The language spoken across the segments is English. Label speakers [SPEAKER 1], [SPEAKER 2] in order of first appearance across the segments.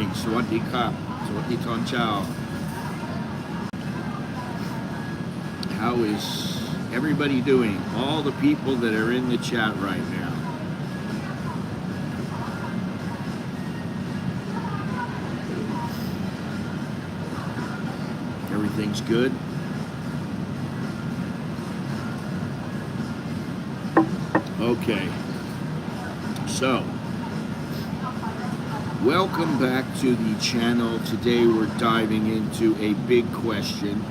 [SPEAKER 1] morning. Sawasdee Krap. Sawasdee Ton Chow. How is everybody doing? All the people that are in the chat right now. Everything's good? Okay. So, welcome back to the channel. Today we're diving into a big question.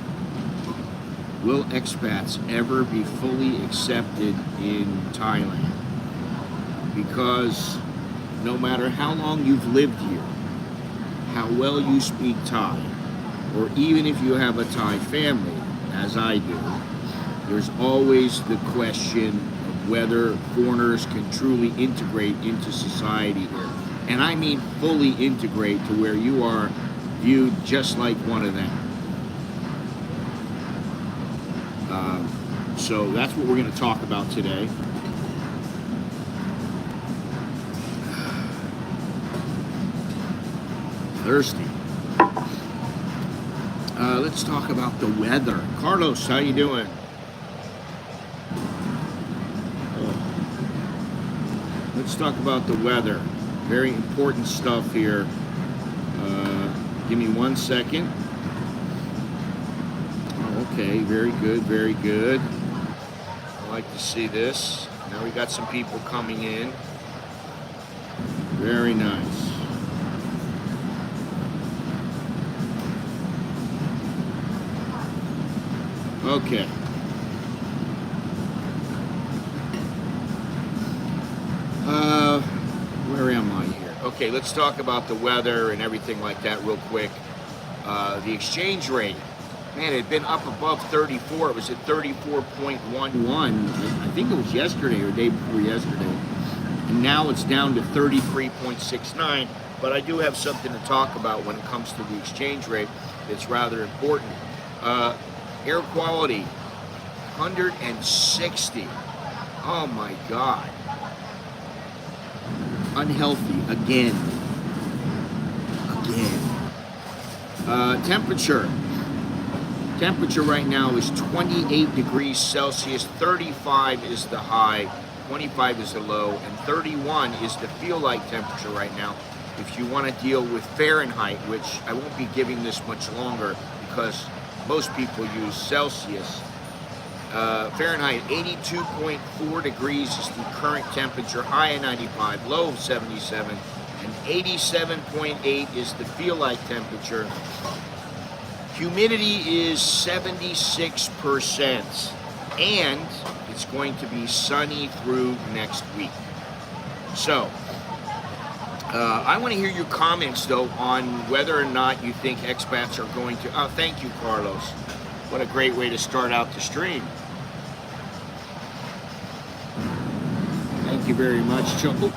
[SPEAKER 1] Will expats ever be fully accepted in Thailand? Because no matter how long you've lived here, how well you speak Thai, or even if you have a Thai family, as I do, there's always the question of whether foreigners can truly integrate into society here. And I mean fully integrate to where you are viewed just like one of them. So that's what we're going to talk about today. Thirsty. Let's talk about the weather. Carlos, how you doing? Let's talk about the weather. Very important stuff here. Give me 1 second. Oh, okay, very good, very good. I like to see this. Now we got some people coming in. Very nice. Okay. Where am I here? Okay, let's talk about the weather and everything like that real quick. The exchange rate, man, it had been up above 34. It was at 34.11. I think it was yesterday or day before yesterday. And now it's down to 33.69. But I do have something to talk about when it comes to the exchange rate. It's rather important. Air quality, 160. Oh my God. Unhealthy again. Temperature. Temperature right now is 28 degrees Celsius. 35 is the high, 25 is the low, and 31 is the feel-like temperature right now. If you want to deal with Fahrenheit, which I won't be giving this much longer because most people use Celsius. Fahrenheit, 82.4 degrees is the current temperature, high of 95, low of 77, and 87.8 is the feel-like temperature. Humidity is 76%, and it's going to be sunny through next week. So, I want to hear your comments, though, on whether or not you think expats are going to... Oh, thank you, Carlos. What a great way to start out the stream. Thank you very much. Choke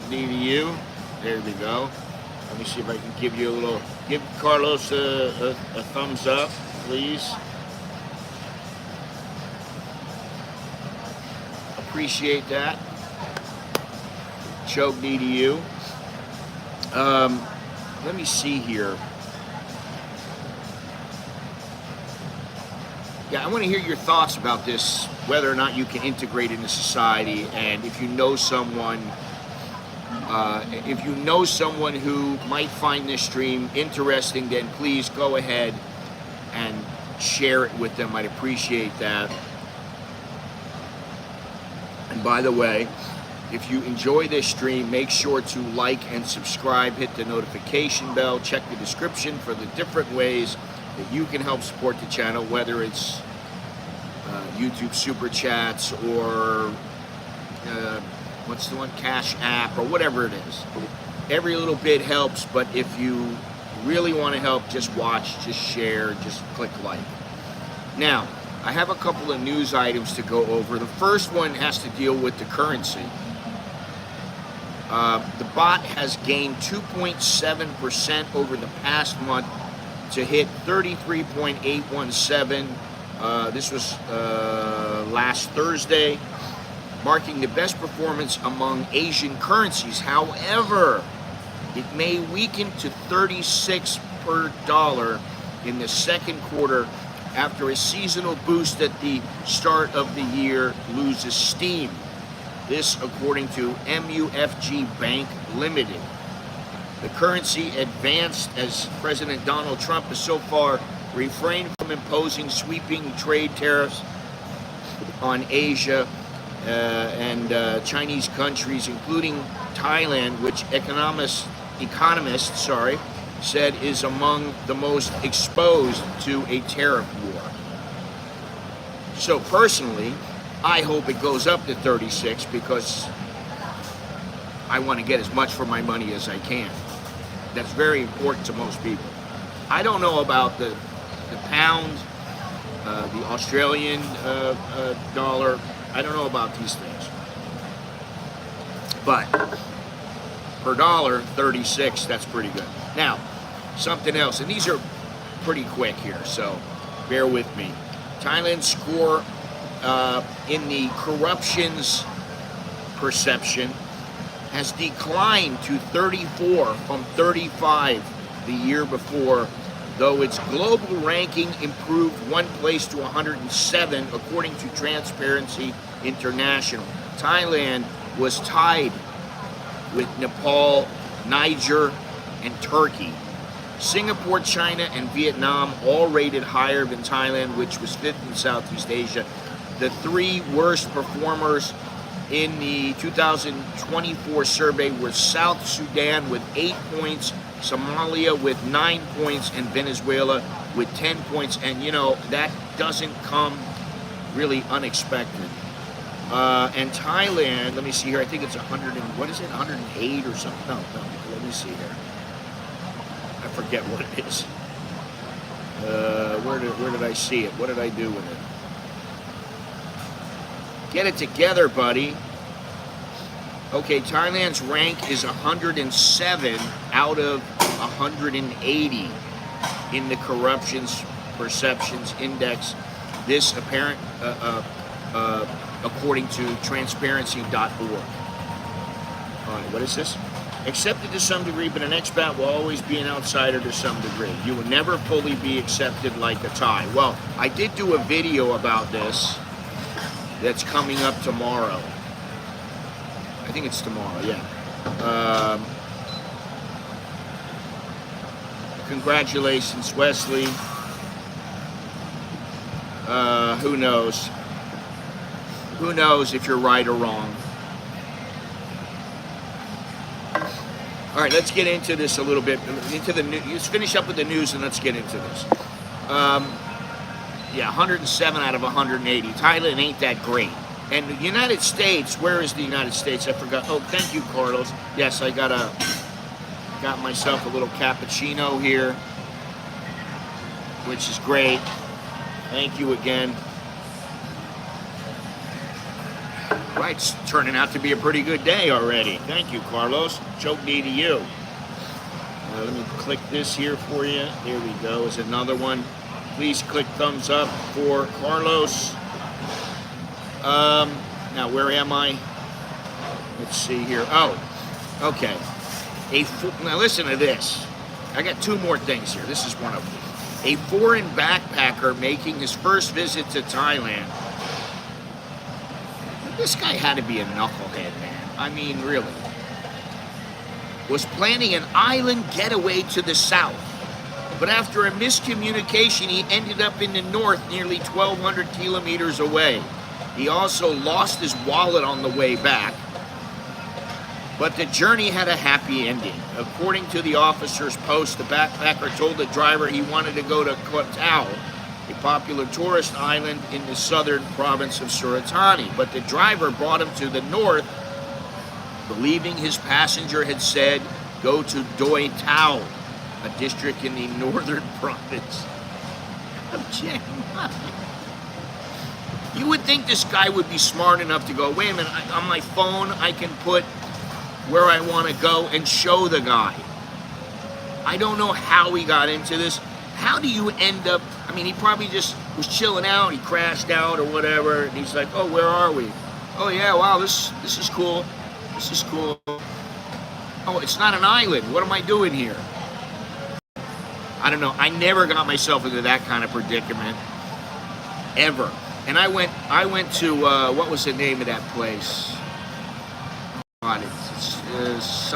[SPEAKER 1] D to you. There we go. Let me see if I can give you a little... Give Carlos a thumbs up, please. Appreciate that. Choke D to you. Let me see here. Yeah, I want to hear your thoughts about this, whether or not you can integrate into society, and if you know someone, who might find this stream interesting, then please go ahead and share it with them. I'd appreciate that. And by the way, if you enjoy this stream, make sure to like and subscribe, hit the notification bell, check the description for the different ways that you can help support the channel, whether it's YouTube Super Chats or what's the one, CASHAPP, or whatever it is. Every little bit helps, but if you really want to help, just watch, just share, just click like. Now, I have a couple of news items to go over. The first one has to deal with the currency. The baht has gained 2.7% over the past month to hit 33.817. This was last Thursday, marking the best performance among Asian currencies. However, It may weaken to 36 per dollar in the second quarter after a seasonal boost at the start of the year loses steam. This according to MUFG Bank Limited. The currency advanced as President Donald Trump has so far refrained from imposing sweeping trade tariffs on Asia and Chinese countries, including Thailand, which economists said is among the most exposed to a tariff war. So personally, I hope it goes up to 36 because I want to get as much for my money as I can. That's very important to most people. I don't know about the pound, the Australian dollar. I don't know about these things. But per dollar, 36, that's pretty good. Now, something else, and these are pretty quick here, so bear with me. Thailand's score in the corruptions perception has declined to 34 from 35 the year before, though its global ranking improved one place to 107 according to Transparency International. Thailand was tied with Nepal, Niger, and Turkey. Singapore, China, and Vietnam all rated higher than Thailand, which was 5th in Southeast Asia. The three worst performers in the 2024 survey were South Sudan with 8 points, Somalia with 9 points, and Venezuela with 10 points. And you know, that doesn't come really unexpected. And Thailand, let me see here, I think it's 108 or something? No, let me see here. I forget what it is. Where did I see it? What did I do with it? Get it together, buddy. Okay, Thailand's rank is 107 out of 180 in the Corruptions Perceptions Index. This apparent, according to transparency.org. All right, what is this? Accepted to some degree, but an expat will always be an outsider to some degree. You will never fully be accepted like a Thai. Well, I did do a video about this that's coming up tomorrow. I think it's tomorrow, yeah. Congratulations, Wesley. Who knows? Who knows if you're right or wrong? All right, let's get into this a little bit. Into the news. Let's finish up with the news and let's get into this. Yeah, 107 out of 180. Thailand ain't that great. And the United States, where is the United States? I forgot. Oh, thank you, Carlos. Yes, I got myself a little cappuccino here, which is great. Thank you again. Right, it's turning out to be a pretty good day already. Thank you, Carlos. Choke knee to you. Let me click this here for you. There we go. Is another one. Please click thumbs up for Carlos. Now, where am I? Let's see here. Oh, okay. Now, listen to this. I got two more things here. This is one of them. A foreign backpacker making his first visit to Thailand. This guy had to be a knucklehead, man. I mean, really. Was planning an island getaway to the south. But after a miscommunication, he ended up in the north, nearly 1,200 kilometers away. He also lost his wallet on the way back. But the journey had a happy ending. According to the officer's post, the backpacker told the driver he wanted to go to Koh Tao, a popular tourist island in the southern province of Suratani. But the driver brought him to the north, believing his passenger had said, go to Doi Tao, a district in the northern province of Chiang Mai. You would think this guy would be smart enough to go, wait a minute, on my phone I can put where I want to go and show the guy. I don't know how he got into this. How do you end up, I mean, he probably just was chilling out, he crashed out or whatever, and he's like, oh, where are we? Oh yeah, wow, this is cool. This is cool. Oh, it's not an island. What am I doing here? I don't know. I never got myself into that kind of predicament ever. And I went to what was the name of that place? God, it's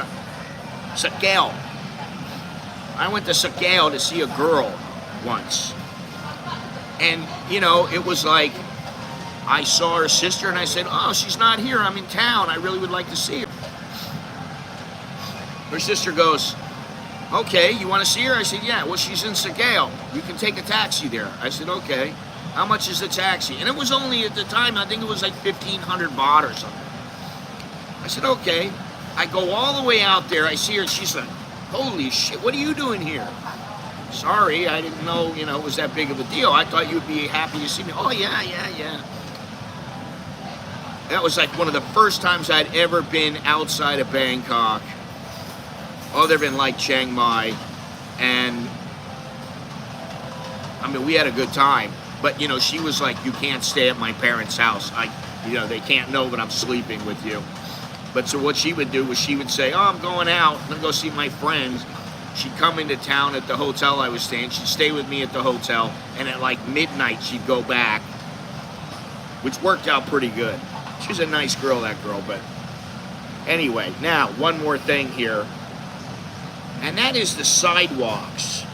[SPEAKER 1] Sakale. I went to Sakale to see a girl once, and you know, it was like I saw her sister, and I said, "Oh, she's not here. I'm in town. I really would like to see her." Her sister goes, "Okay, you want to see her?" I said, "Yeah." "Well, she's in Sakale. You can take a taxi there." I said, "Okay. How much is the taxi?" And it was only, at the time, I think it was like 1,500 baht or something. I said, "Okay." I go all the way out there. I see her. She's like, "Holy shit, what are you doing here?" "Sorry, I didn't know, you know, it was that big of a deal. I thought you'd be happy to see me." "Oh, yeah. That was like one of the first times I'd ever been outside of Bangkok, other than like Chiang Mai. And I mean, we had a good time. But, you know, she was like, "You can't stay at my parents' house. You know, they can't know that I'm sleeping with you." But so what she would do was she would say, "Oh, I'm going out. I'm going to go see my friends." She'd come into town at the hotel I was staying. She'd stay with me at the hotel. And at like midnight, she'd go back, which worked out pretty good. She's a nice girl, that girl. But anyway, now, one more thing here. And that is the sidewalks.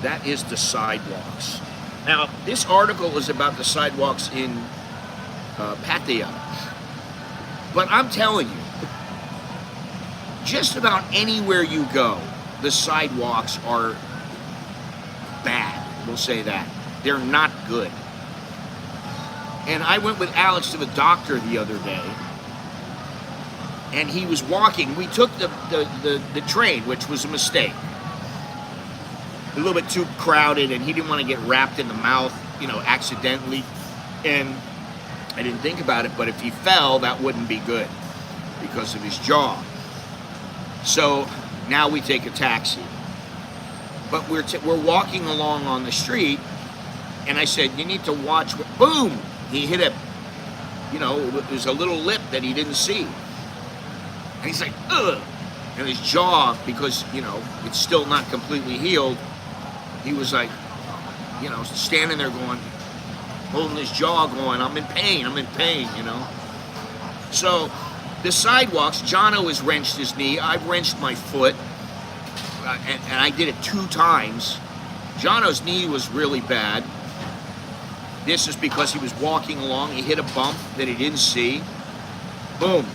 [SPEAKER 1] That is the sidewalks. Now, this article is about the sidewalks in Pattaya. But I'm telling you, just about anywhere you go, the sidewalks are bad. We'll say that. They're not good. And I went with Alex to the doctor the other day, and he was walking. We took the train, which was a mistake. A little bit too crowded, and he didn't want to get wrapped in the mouth, you know, accidentally. And I didn't think about it, but if he fell, that wouldn't be good because of his jaw. So now we take a taxi. But we're walking along on the street, and I said, "You need to watch." Boom! He hit a, you know, there's a little lip that he didn't see. And he's like, "Ugh!" And his jaw, because, you know, it's still not completely healed, he was like, you know, standing there going, holding his jaw going, I'm in pain, you know. So the sidewalks, Jono has wrenched his knee. I've wrenched my foot, and I did it 2 times. Jono's knee was really bad. This is because he was walking along. He hit a bump that he didn't see. Boom.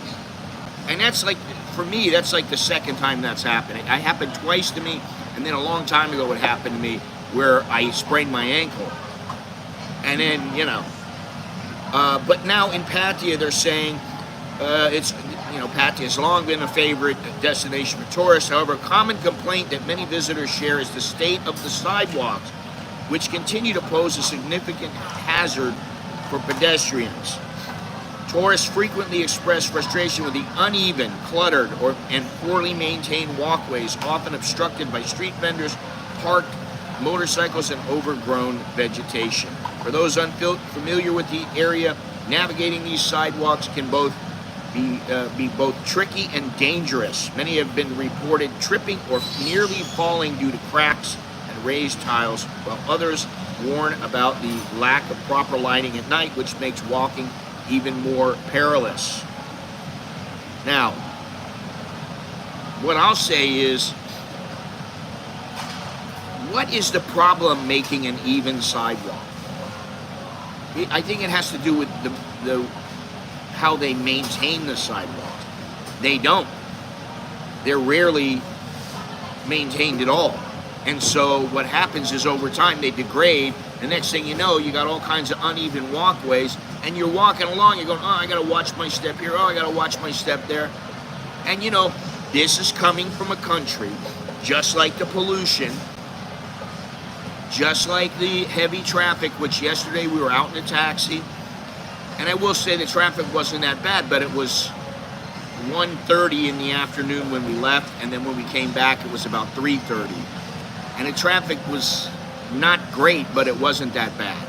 [SPEAKER 1] And that's like, for me, that's like the second time that's happening. It happened twice to me, and then a long time ago it happened to me where I sprained my ankle. And then, you know, but now in Pattaya they're saying it's, you know, Pattaya has long been a favorite destination for tourists. However, a common complaint that many visitors share is the state of the sidewalks, which continue to pose a significant hazard for pedestrians. Tourists frequently express frustration with the uneven, cluttered, and poorly maintained walkways, often obstructed by street vendors, parked motorcycles, and overgrown vegetation. For those unfamiliar with the area, navigating these sidewalks can be both tricky and dangerous. Many have been reported tripping or nearly falling due to cracks and raised tiles, while others warn about the lack of proper lighting at night, which makes walking even more perilous. Now, what I'll say is, what is the problem making an even sidewalk? I think it has to do with the how they maintain the sidewalks. They don't. They're rarely maintained at all. And so what happens is over time they degrade. The next thing you know, you got all kinds of uneven walkways, and you're walking along, you're going, oh, I gotta watch my step here, oh, I gotta watch my step there. And you know, this is coming from a country, just like the pollution, just like the heavy traffic, which yesterday we were out in a taxi, and I will say the traffic wasn't that bad, but it was 1:30 in the afternoon when we left, and then when we came back, it was about 3:30. And the traffic was not great, but it wasn't that bad.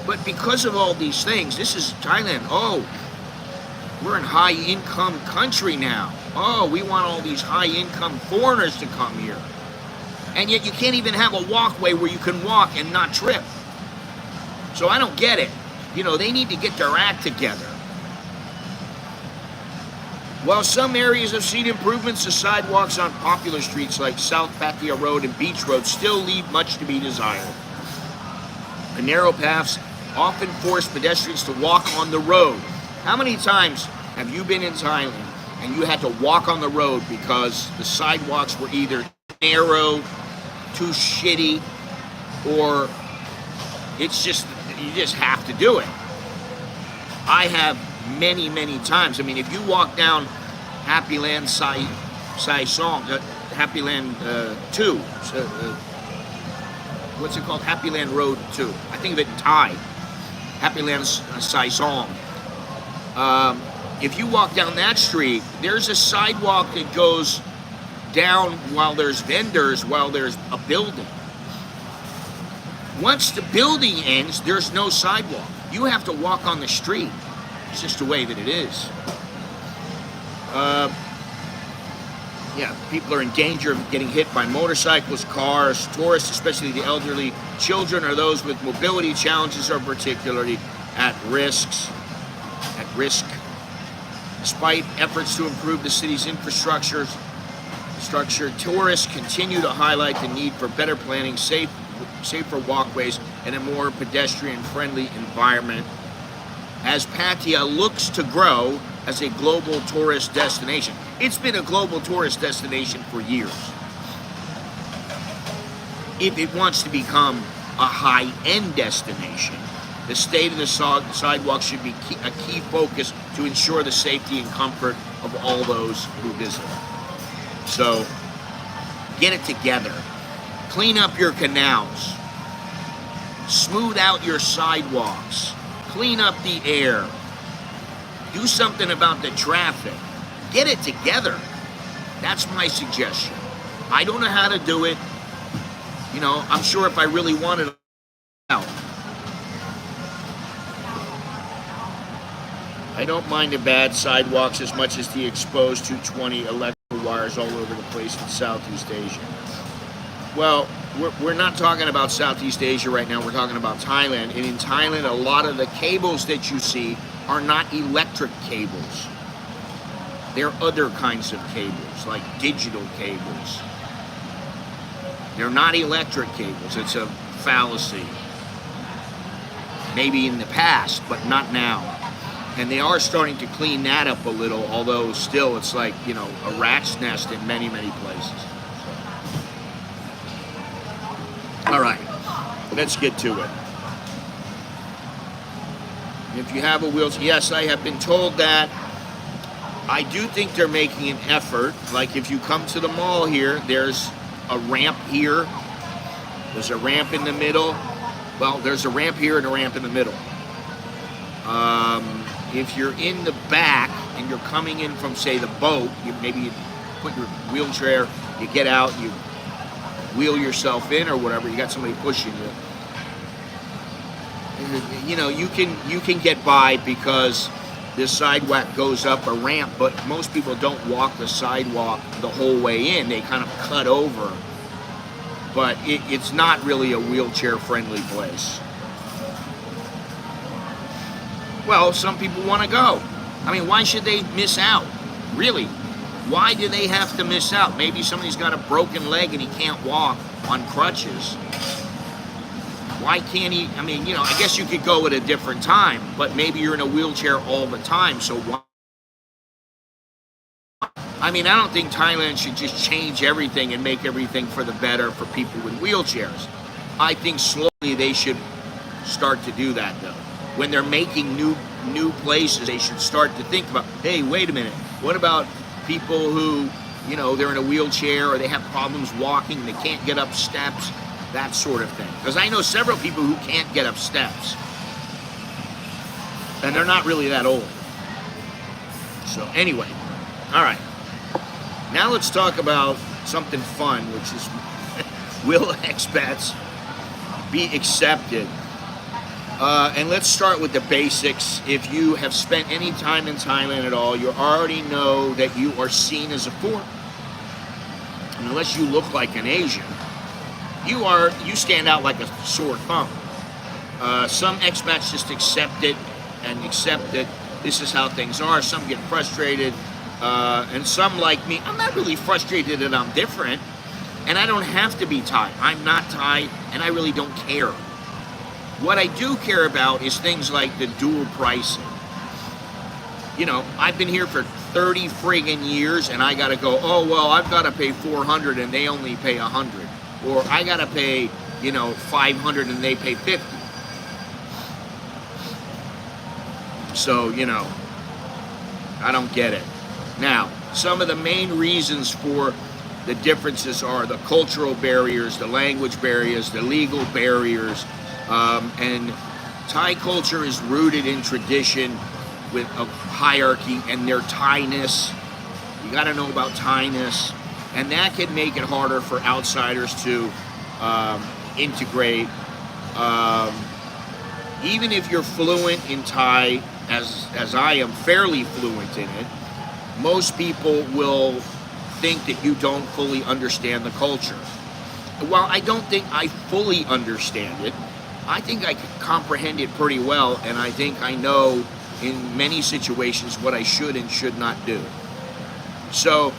[SPEAKER 1] But because of all these things, this is Thailand. Oh, We're in high-income country now. Oh, we want all these high-income foreigners to come here. And yet you can't even have a walkway where you can walk and not trip. So I don't get it. You know, they need to get their act together. While some areas have seen improvements, the sidewalks on popular streets like South Pattaya Road and Beach Road still leave much to be desired. The narrow paths often force pedestrians to walk on the road. How many times have you been in Thailand and you had to walk on the road because the sidewalks were either narrow, too shitty, or it's just, you just have to do it? I have many, many times. I mean, if you walk down Happy Land Sai Song, Happy Land 2, what's it called? Happy Land Road 2. I think of it in Thai. Happy Land Sai Song. If you walk down that street, there's a sidewalk that goes down while there's vendors, while there's a building. Once the building ends, there's no sidewalk. You have to walk on the street. It's just the way that it is. Yeah, people are in danger of getting hit by motorcycles, cars, tourists, especially the elderly. Children or those with mobility challenges are particularly at risk. Despite efforts to improve the city's infrastructure, tourists continue to highlight the need for better planning, safer walkways, and a more pedestrian-friendly environment as Pattaya looks to grow as a global tourist destination. It's been a global tourist destination for years. If it wants to become a high-end destination, the state of the sidewalk should be a key focus to ensure the safety and comfort of all those who visit. So, get it together. Clean up your canals. Smooth out your sidewalks. Clean up the air. Do something about the traffic. Get it together. That's my suggestion. I don't know how to do it. You know, I'm sure if I really wanted to out. I don't mind the bad sidewalks as much as the exposed 220 electrical wires all over the place in Southeast Asia. Well, we're not talking about Southeast Asia right now. We're talking about Thailand. And in Thailand, a lot of the cables that you see are not electric cables. They're other kinds of cables, like digital cables. They're not electric cables. It's a fallacy. Maybe in the past, but not now. And they are starting to clean that up a little, although still it's like, you know, a rat's nest in many, many places. All right, let's get to it. If you have a wheelchair, yes, I have been told that. I do think they're making an effort. Like if you come to the mall here, there's a ramp here. There's a ramp in the middle. Well, there's a ramp here and a ramp in the middle. If you're in the back and you're coming in from, say, the boat, maybe you put your wheelchair, you get out, you wheel yourself in or whatever, you got somebody pushing you. You know, you can get by because this sidewalk goes up a ramp, but most people don't walk the sidewalk the whole way in. They kind of cut over. But it's not really a wheelchair-friendly place. Well, some people want to go. I mean, why should they miss out? Really? Why do they have to miss out? Maybe somebody's got a broken leg and he can't walk on crutches. Why can't he? I mean, you know, I guess you could go at a different time, but maybe you're in a wheelchair all the time, so why? I mean, I don't think Thailand should just change everything and make everything for the better for people with wheelchairs. I think slowly they should start to do that, though. When they're making new places, they should start to think about, hey, wait a minute, what about people who, you know, they're in a wheelchair or they have problems walking, they can't get up steps, that sort of thing. Because I know several people who can't get up steps. And they're not really that old. So anyway, all right. Now let's talk about something fun, which is will expats be accepted? And let's start with the basics. If you have spent any time in Thailand at all, you already know that you are seen as a foreigner. And unless you look like an Asian, you stand out like a sore thumb. Some expats just accept it and accept that this is how things are. Some get frustrated, and some, like me, I'm not really frustrated that I'm different, and I don't have to be Thai. I'm not Thai, and I really don't care. What I do care about is things like the dual pricing. You know, I've been here for 30 friggin' years, and I gotta go, oh, well, I've gotta pay 400 and they only pay 100. Or I gotta pay, 500 and they pay 50. So, I don't get it. Now, some of the main reasons for the differences are the cultural barriers, the language barriers, the legal barriers, and Thai culture is rooted in tradition with a hierarchy and their Thai-ness. You got to know about Thai-ness, and that can make it harder for outsiders to integrate. Even if you're fluent in Thai, as I am fairly fluent in it, most people will think that you don't fully understand the culture. While I don't think I fully understand it, I think I can comprehend it pretty well, and I think I know in many situations what I should and should not do. So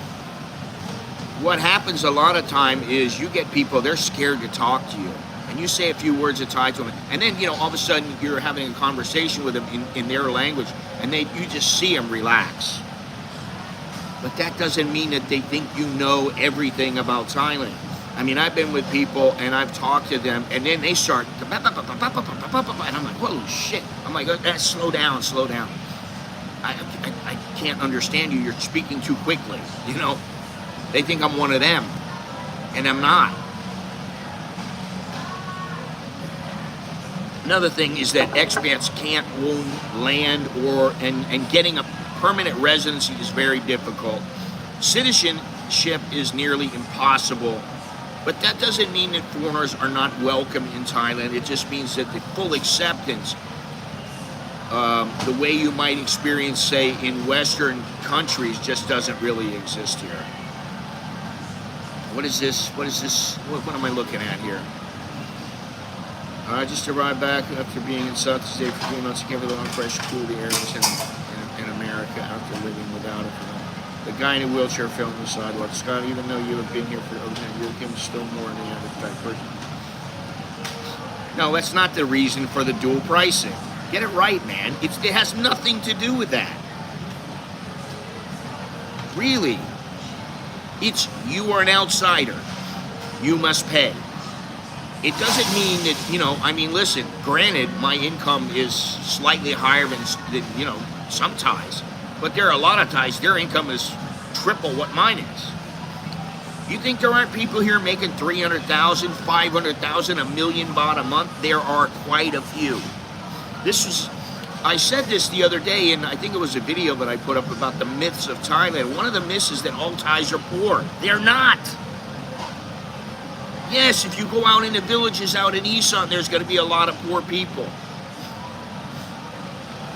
[SPEAKER 1] what happens a lot of time is you get people, they're scared to talk to you, and you say a few words of Thai to them, and then all of a sudden you're having a conversation with them in their language, and you just see them relax. But that doesn't mean that they think you know everything about Thailand. I mean, I've been with people and I've talked to them, and then they start, and I'm like, whoa, shit. I'm like, slow down. I can't understand you. You're speaking too quickly. They think I'm one of them, and I'm not. Another thing is that expats can't own land, and getting a permanent residency is very difficult. Citizenship is nearly impossible. But that doesn't mean that foreigners are not welcome in Thailand. It just means that the full acceptance, the way you might experience, say, in Western countries, just doesn't really exist here. What is this? What am I looking at here? I just arrived back after being in Southeast Asia for 3 months. Came with a long, fresh, cool the areas in America after living without it. The guy in a wheelchair fell on the sidewalk. Scott, even though you have been here for over 10 years, you're still more than the average Thai person. No, that's not the reason for the dual pricing. Get it right, man. It has nothing to do with that. Really. It's you are an outsider. You must pay. It doesn't mean that, listen, granted, my income is slightly higher than some Thais. But there are a lot of Thais, their income is triple what mine is. You think there aren't people here making 300,000, 500,000, $1 million baht a month? There are quite a few. I said this the other day, and I think it was a video that I put up about the myths of Thailand. One of the myths is that all Thais are poor. They're not. Yes, if you go out in the villages out in Isan, there's going to be a lot of poor people.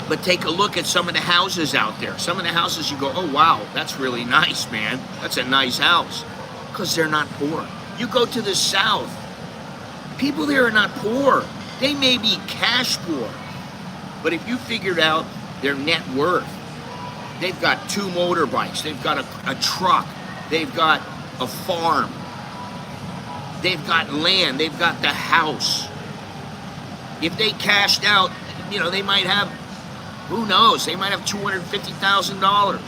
[SPEAKER 1] But take a look at some of the houses out there. Some of the houses you go, oh wow, that's really nice, man. That's a nice house. Because they're not poor. You go to the south, people there are not poor. They may be cash poor. But if you figured out their net worth, they've got 2 motorbikes, they've got a truck, they've got a farm, they've got land, they've got the house. If they cashed out, they might have, who knows, they might have $250,000,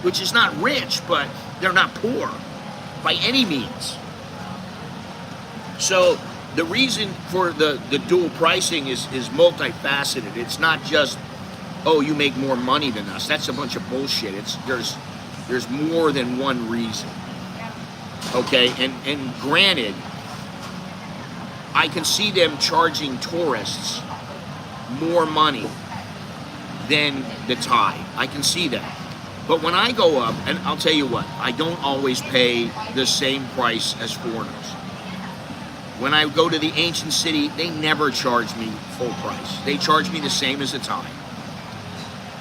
[SPEAKER 1] which is not rich, but they're not poor by any means. So the reason for the dual pricing is multifaceted. It's not just, oh, you make more money than us. That's a bunch of bullshit. There's more than one reason. Okay, and granted, I can see them charging tourists more money than the Thai. I can see that. But when I go up, and I'll tell you what, I don't always pay the same price as foreigners. When I go to the ancient city, they never charge me full price. They charge me the same as a Thai.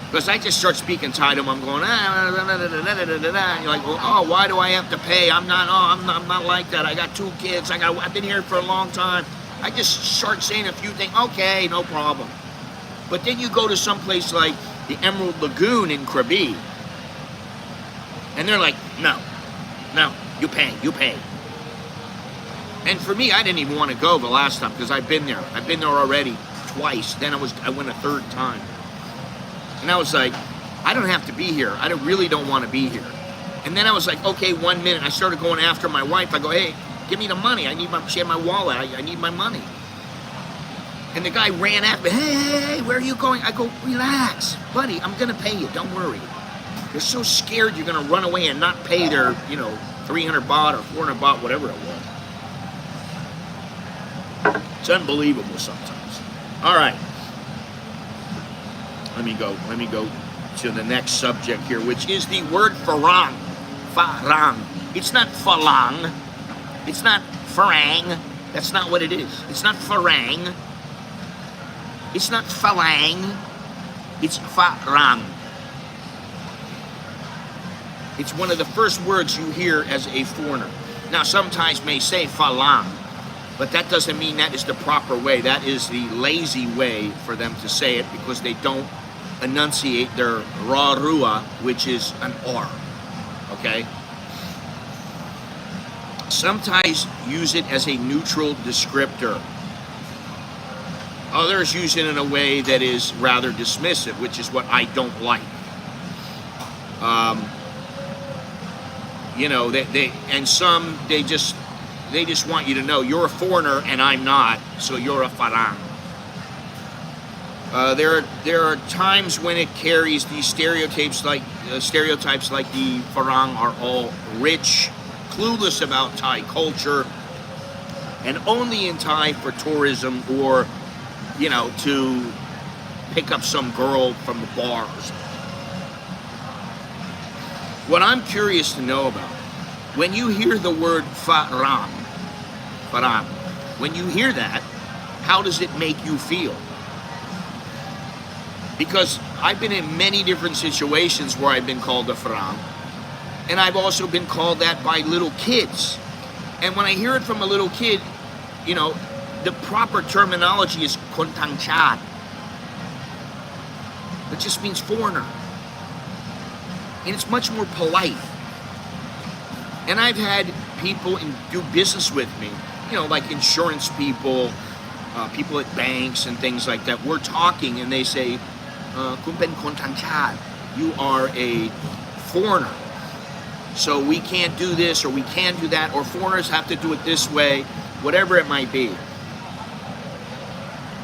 [SPEAKER 1] Because I just start speaking Thai to them, I'm going, and you're like, well, oh, why do I have to pay? I'm not like that. I got 2 kids. I've been here for a long time. I just start saying a few things. Okay, no problem. But then you go to some place like the Emerald Lagoon in Krabi, and they're like, no, you pay. And for me, I didn't even want to go the last time because I've been there. I've been there already twice. Then I went a 3rd time. And I was like, I don't have to be here. I really don't want to be here. And then I was like, okay, 1 minute. I started going after my wife. I go, hey, give me the money. She had my wallet. I need my money. And the guy ran at me. Hey, where are you going? I go, relax, buddy. I'm going to pay you. Don't worry. They're so scared you're going to run away and not pay their, 300 baht or 400 baht, whatever it was. It's unbelievable sometimes. All right. Let me go to the next subject here, which is the word farang. Farang. It's not falang. It's not farang. That's not what it is. It's not farang. It's not falang. It's farang. It's one of the first words you hear as a foreigner. Now, some Thais may say falang, but that doesn't mean that is the proper way. That is the lazy way for them to say it because they don't enunciate their ra rua, which is an R. Okay? Some Thais use it as a neutral descriptor. Others use it in a way that is rather dismissive, which is what I don't like. They just want you to know you're a foreigner and I'm not, so you're a farang. There are times when it carries these stereotypes like the farang are all rich, clueless about Thai culture, and only in Thai for tourism or, to pick up some girl from the bar or something. What I'm curious to know about, when you hear the word farang, when you hear that, how does it make you feel? Because I've been in many different situations where I've been called a farang, and I've also been called that by little kids. And when I hear it from a little kid, the proper terminology is kontang chat. It just means foreigner. And it's much more polite. And I've had people do business with me, like insurance people, people at banks and things like that. We're talking and they say, Kun pen kontang chat, you are a foreigner. So we can't do this or we can't do that, or foreigners have to do it this way, whatever it might be.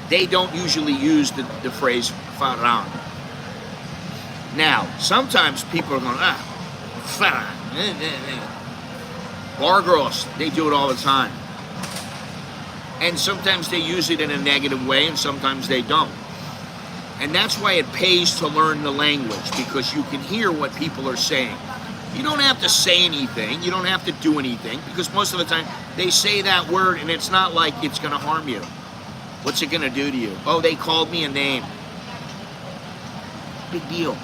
[SPEAKER 1] They don't usually use the phrase farang. Now, sometimes people are going, farang. Bar girls, they do it all the time. And sometimes they use it in a negative way and sometimes they don't. And that's why it pays to learn the language, because you can hear what people are saying. You don't have to say anything, you don't have to do anything, because most of the time they say that word and it's not like it's going to harm you. What's it going to do to you? Oh, they called me a name. Big deal.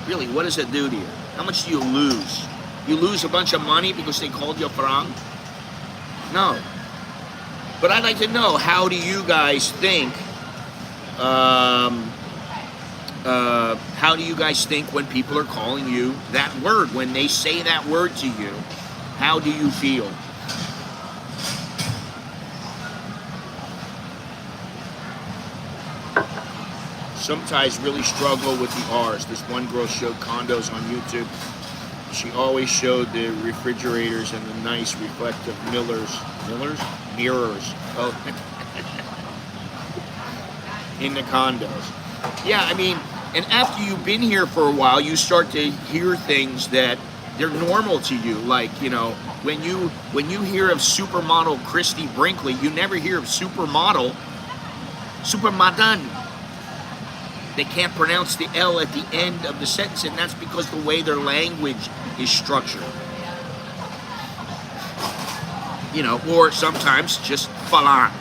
[SPEAKER 1] Really, what does it do to you? How much do you lose? You lose a bunch of money because they called you a farang? No. But I'd like to know, how do you guys think, how do you guys think when people are calling you that word? When they say that word to you, how do you feel? Some Thais really struggle with the R's. This one girl showed condos on YouTube. She always showed the refrigerators and the nice reflective mirrors. Oh, in the condos. Yeah, I mean, and after you've been here for a while, you start to hear things that they're normal to you. Like, when you hear of supermodel Christy Brinkley, you never hear of supermadan. They can't pronounce the L at the end of the sentence, and that's because the way their language is structured. or sometimes just Florin.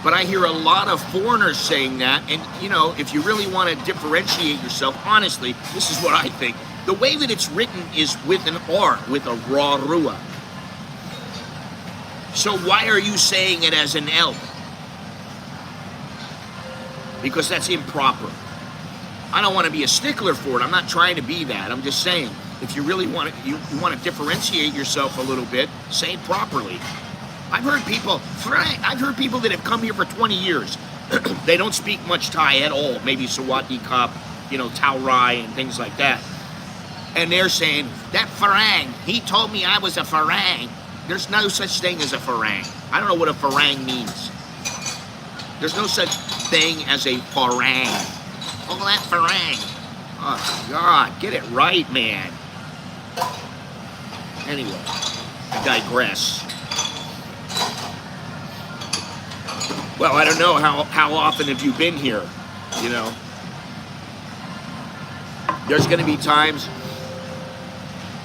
[SPEAKER 1] But I hear a lot of foreigners saying that, and if you really want to differentiate yourself, honestly, this is what I think. The way that it's written is with an R, with a raw rua. So why are you saying it as an L? Because that's improper. I don't want to be a stickler for it. I'm not trying to be that. I'm just saying, if you really want to, you want to differentiate yourself a little bit, say it properly. I've heard people that have come here for 20 years. They don't speak much Thai at all. Maybe Sawati Kap, Tau Rai and things like that. And they're saying, that Farang, he told me I was a Farang. There's no such thing as a Farang. I don't know what a Farang means. There's no such thing as a Farang. Oh, that Farang. Oh, God, get it right, man. Anyway, I digress. Well, I don't know, how often have you been here, There's going to be times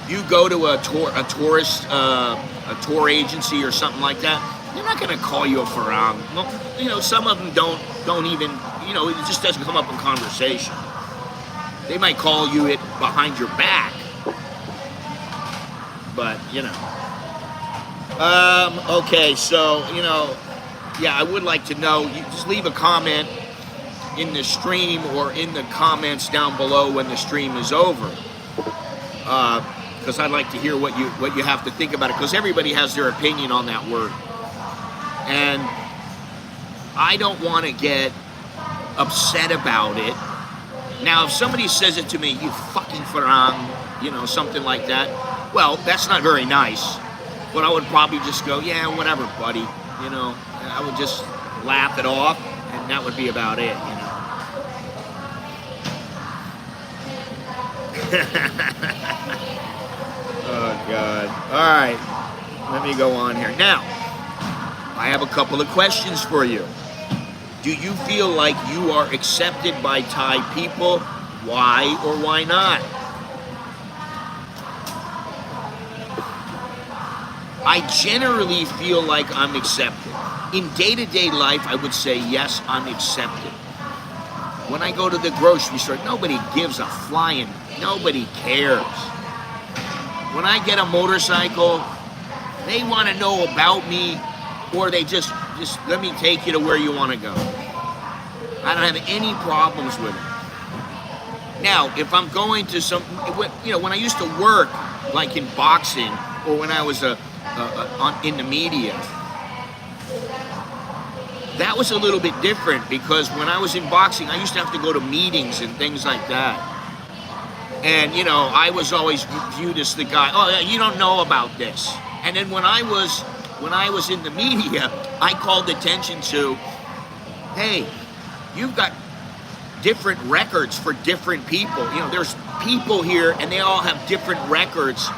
[SPEAKER 1] you go to a tour agency or something like that, they're not going to call you a Farang. Well, some of them don't even, it just doesn't come up in conversation. They might call you it behind your back, but, okay, so, yeah, I would like to know. You just leave a comment in the stream or in the comments down below when the stream is over, because I'd like to hear what you have to think about it, because everybody has their opinion on that word, and I don't want to get upset about it. Now, if somebody says it to me, you fucking Farang, something like that, well, that's not very nice, but I would probably just go, yeah, whatever, buddy, I would just laugh it off, and that would be about it, Oh, God. All right. Let me go on here. Now, I have a couple of questions for you. Do you feel like you are accepted by Thai people? Why or why not? I generally feel like I'm accepted. In day-to-day life, I would say, yes, I'm accepted. When I go to the grocery store, nobody gives a flying, nobody cares. When I get a motorcycle, they want to know about me, or they just let me take you to where you want to go. I don't have any problems with it. Now, if I'm going to when I used to work, like in boxing, or when I was in the media, that was a little bit different, because when I was in boxing, I used to have to go to meetings and things like that. And, I was always viewed as the guy, oh, you don't know about this. And then when I was in the media, I called attention to, hey, you've got different records for different people. There's people here and they all have different records.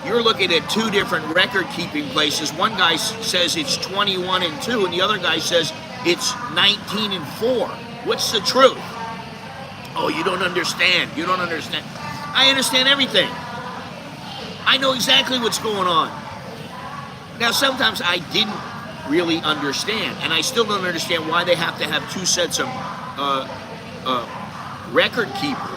[SPEAKER 1] You're looking at two different record-keeping places. One guy says it's 21-2, and the other guy says it's 19-4. What's the truth? Oh, you don't understand. You don't understand. I understand everything. I know exactly what's going on. Now, sometimes I didn't really understand, and I still don't understand why they have to have two sets of record keepers.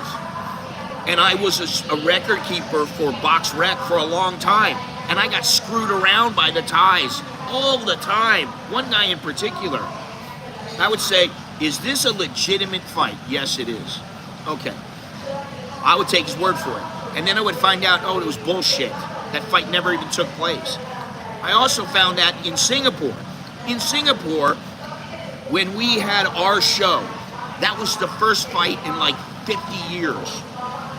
[SPEAKER 1] And I was a record keeper for Box Rec for a long time. And I got screwed around by the Thais all the time. One guy in particular. I would say, is this a legitimate fight? Yes, it is. Okay. I would take his word for it. And then I would find out, oh, it was bullshit. That fight never even took place. I also found that in Singapore. In Singapore, when we had our show, that was the first fight in like 50 years.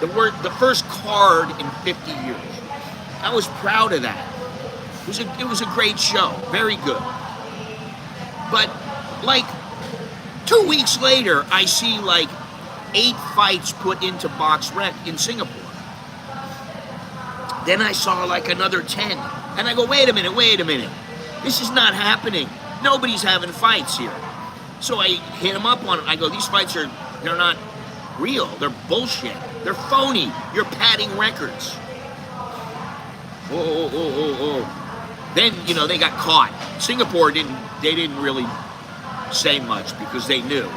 [SPEAKER 1] The first card in 50 years. I was proud of that. It was a great show. Very good. But like 2 weeks later, I see like 8 fights put into Box Rec in Singapore. Then I saw like another 10. And I go, wait a minute. This is not happening. Nobody's having fights here. So I hit him up on it. I go, these fights they're not real. They're bullshit. They're phony. You're padding records. Oh. Then, you know, they got caught. Singapore didn't really say much because they knew.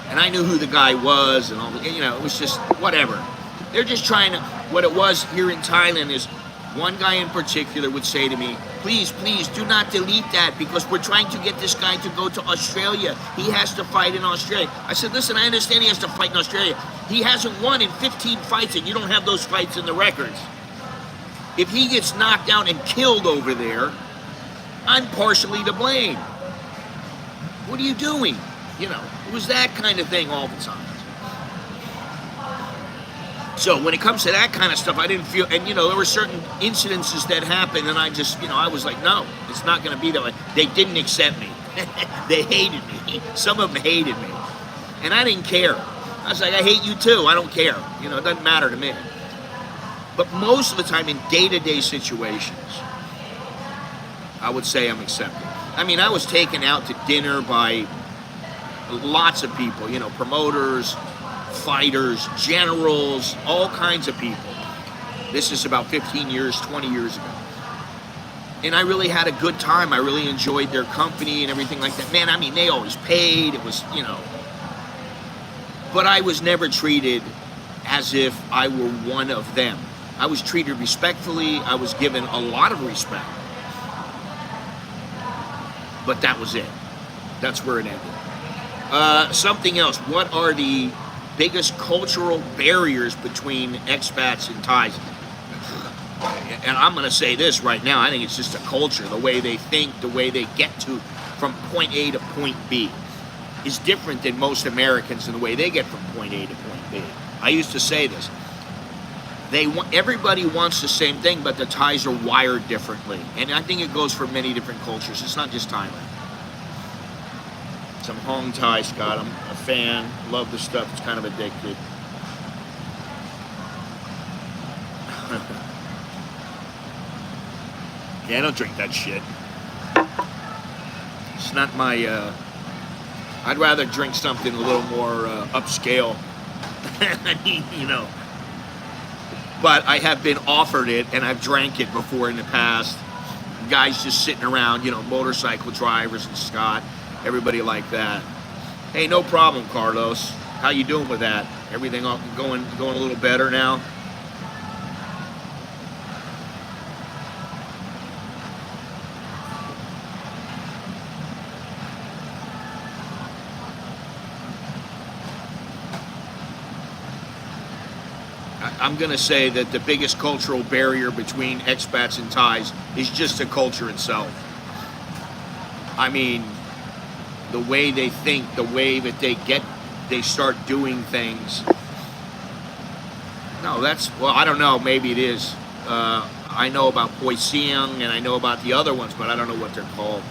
[SPEAKER 1] And I knew who the guy was and all, you know, it was just whatever. They're just trying to, what it was here in Thailand is one guy in particular would say to me, please, please do not delete that because we're trying to get this guy to go to Australia. He has to fight in Australia. I said, listen, I understand he has to fight in Australia. He hasn't won in 15 fights and you don't have those fights in the records. If he gets knocked out and killed over there, I'm partially to blame. What are you doing? You know, it was that kind of thing all the time. So when it comes to that kind of stuff, I didn't feel, and you know, there were certain incidences that happened and I just, you know, I was like, no, it's not going to be that way. They didn't accept me. They hated me. Some of them hated me. And I didn't care. I was like, I hate you too. I don't care. You know, it doesn't matter to me. But most of the time in day-to-day situations, I would say I'm accepted. I mean, I was taken out to dinner by lots of people, you know, promoters, fighters, generals, all kinds of people. This is about 15 years, 20 years ago. And I really had a good time. I really enjoyed their company and everything like that. Man, I mean, they always paid. It was, you know. But I was never treated as if I were one of them. I was treated respectfully. I was given a lot of respect. But that was it. That's where it ended. Something else. What are the biggest cultural barriers between expats and Thais? And I'm going to say this right now. I think it's just a culture. The way they think, the way they get to from point A to point B is different than most Americans in the way they get from point A to point B. I used to say this. Everybody wants the same thing, but the Thais are wired differently. And I think it goes for many different cultures. It's not just Thailand. Some Hong Thai, Scott. I'm a fan. Love the stuff. It's kind of addicted. Yeah, I don't drink that shit. It's not my, I'd rather drink something a little more upscale. I mean, you know. But I have been offered it, and I've drank it before in the past. Guys just sitting around, you know, motorcycle drivers and Scott, everybody like that. Hey, no problem, Carlos. How you doing with that? Everything going a little better now? I'm going to say that the biggest cultural barrier between expats and Thais is just the culture itself. I mean, the way they think, the way that they start doing things. No, well, I don't know, maybe it is. I know about Poi Siang and I know about the other ones, but I don't know what they're called.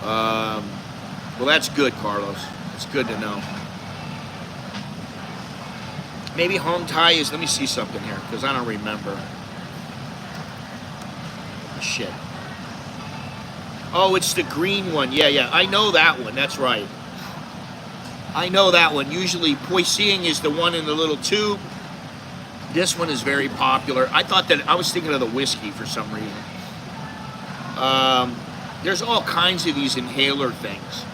[SPEAKER 1] Well, that's good, Carlos. It's good to know. Maybe Hong Thai is, let me see something here, because I don't remember. Shit. Oh, it's the green one. Yeah, I know that one. That's right. I know that one. Usually, Poi Siang is the one in the little tube. This one is very popular. I was thinking of the whiskey for some reason. There's all kinds of these inhaler things.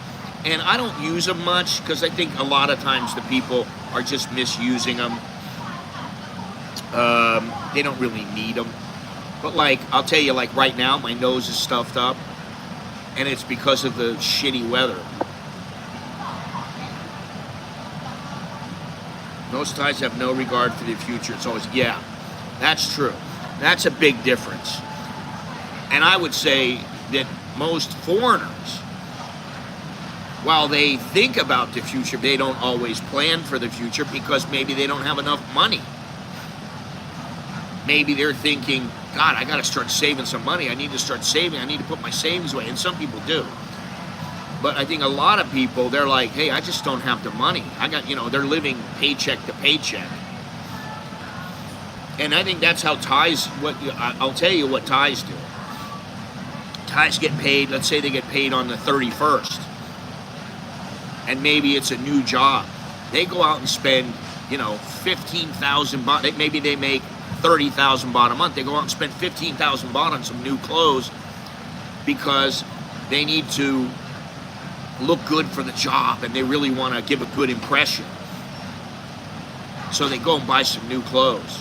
[SPEAKER 1] And I don't use them much because I think a lot of times the people are just misusing them. They don't really need them. But like, I'll tell you, like right now, my nose is stuffed up. And it's because of the shitty weather. Most Thais have no regard for the future. It's always, yeah, that's true. That's a big difference. And I would say that most foreigners, while they think about the future, they don't always plan for the future because maybe they don't have enough money. Maybe they're thinking, God, I got to start saving some money. I need to start saving. I need to put my savings away. And some people do. But I think a lot of people, they're like, hey, I just don't have the money. They're living paycheck to paycheck. And I think that's how Thais, I'll tell you what Thais do. Thais get paid, let's say they get paid on the 31st. And maybe it's a new job. They go out and spend, 15,000 baht. Maybe they make 30,000 baht a month. They go out and spend 15,000 baht on some new clothes because they need to look good for the job and they really want to give a good impression. So they go and buy some new clothes.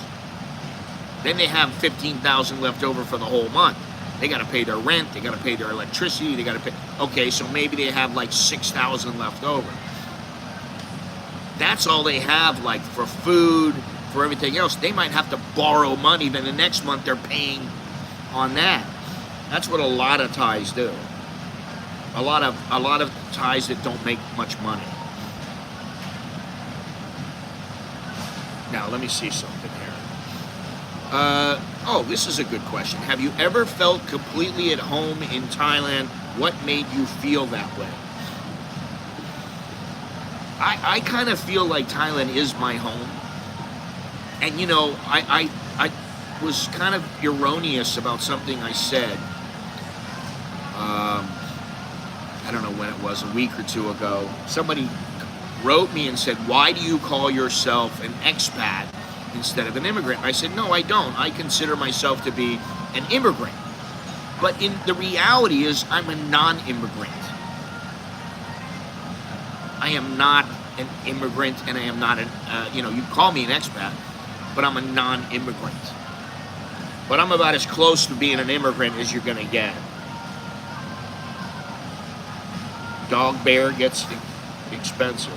[SPEAKER 1] Then they have 15,000 left over for the whole month. They got to pay their rent, they got to pay their electricity, they got to pay. Okay, so maybe they have like 6,000 left over. That's all they have, like for food, for everything else. They might have to borrow money, then the next month they're paying on that. That's what a lot of Thais do. A lot of Thais that don't make much money. Now, let me see something here. Oh, this is a good question. Have you ever felt completely at home in Thailand? What made you feel that way? I kind of feel like Thailand is my home. And, you know, I was kind of erroneous about something I said. I don't know when it was, a week or two ago. Somebody wrote me and said, why do you call yourself an expat instead of an immigrant? I said, no, I don't. I consider myself to be an immigrant. But in the reality is I'm a non-immigrant. I am not an immigrant, and I am not an, you know, you call me an expat, but I'm a non-immigrant. But I'm about as close to being an immigrant as you're gonna get. Dog bear gets expensive.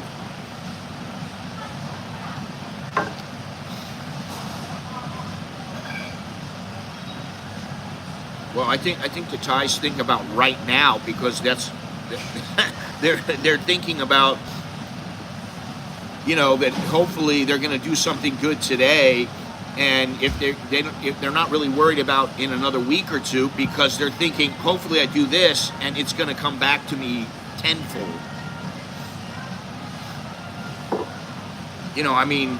[SPEAKER 1] Well, I think the Thais think about right now, because that's they're thinking about, you know, that hopefully they're going to do something good today, and if they're not really worried about in another week or two, because they're thinking hopefully I do this and it's going to come back to me tenfold. You know, I mean,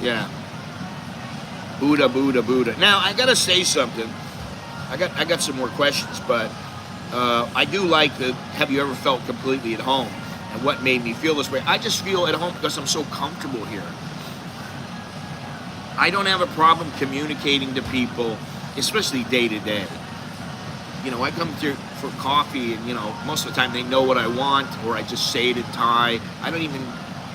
[SPEAKER 1] yeah. Buddha, Buddha, Buddha. Now, I gotta say something. I got some more questions, but I do like the, have you ever felt completely at home? And what made me feel this way? I just feel at home because I'm so comfortable here. I don't have a problem communicating to people, especially day to day. You know, I come through for coffee, and, you know, most of the time they know what I want, or I just say it in Thai. I don't even,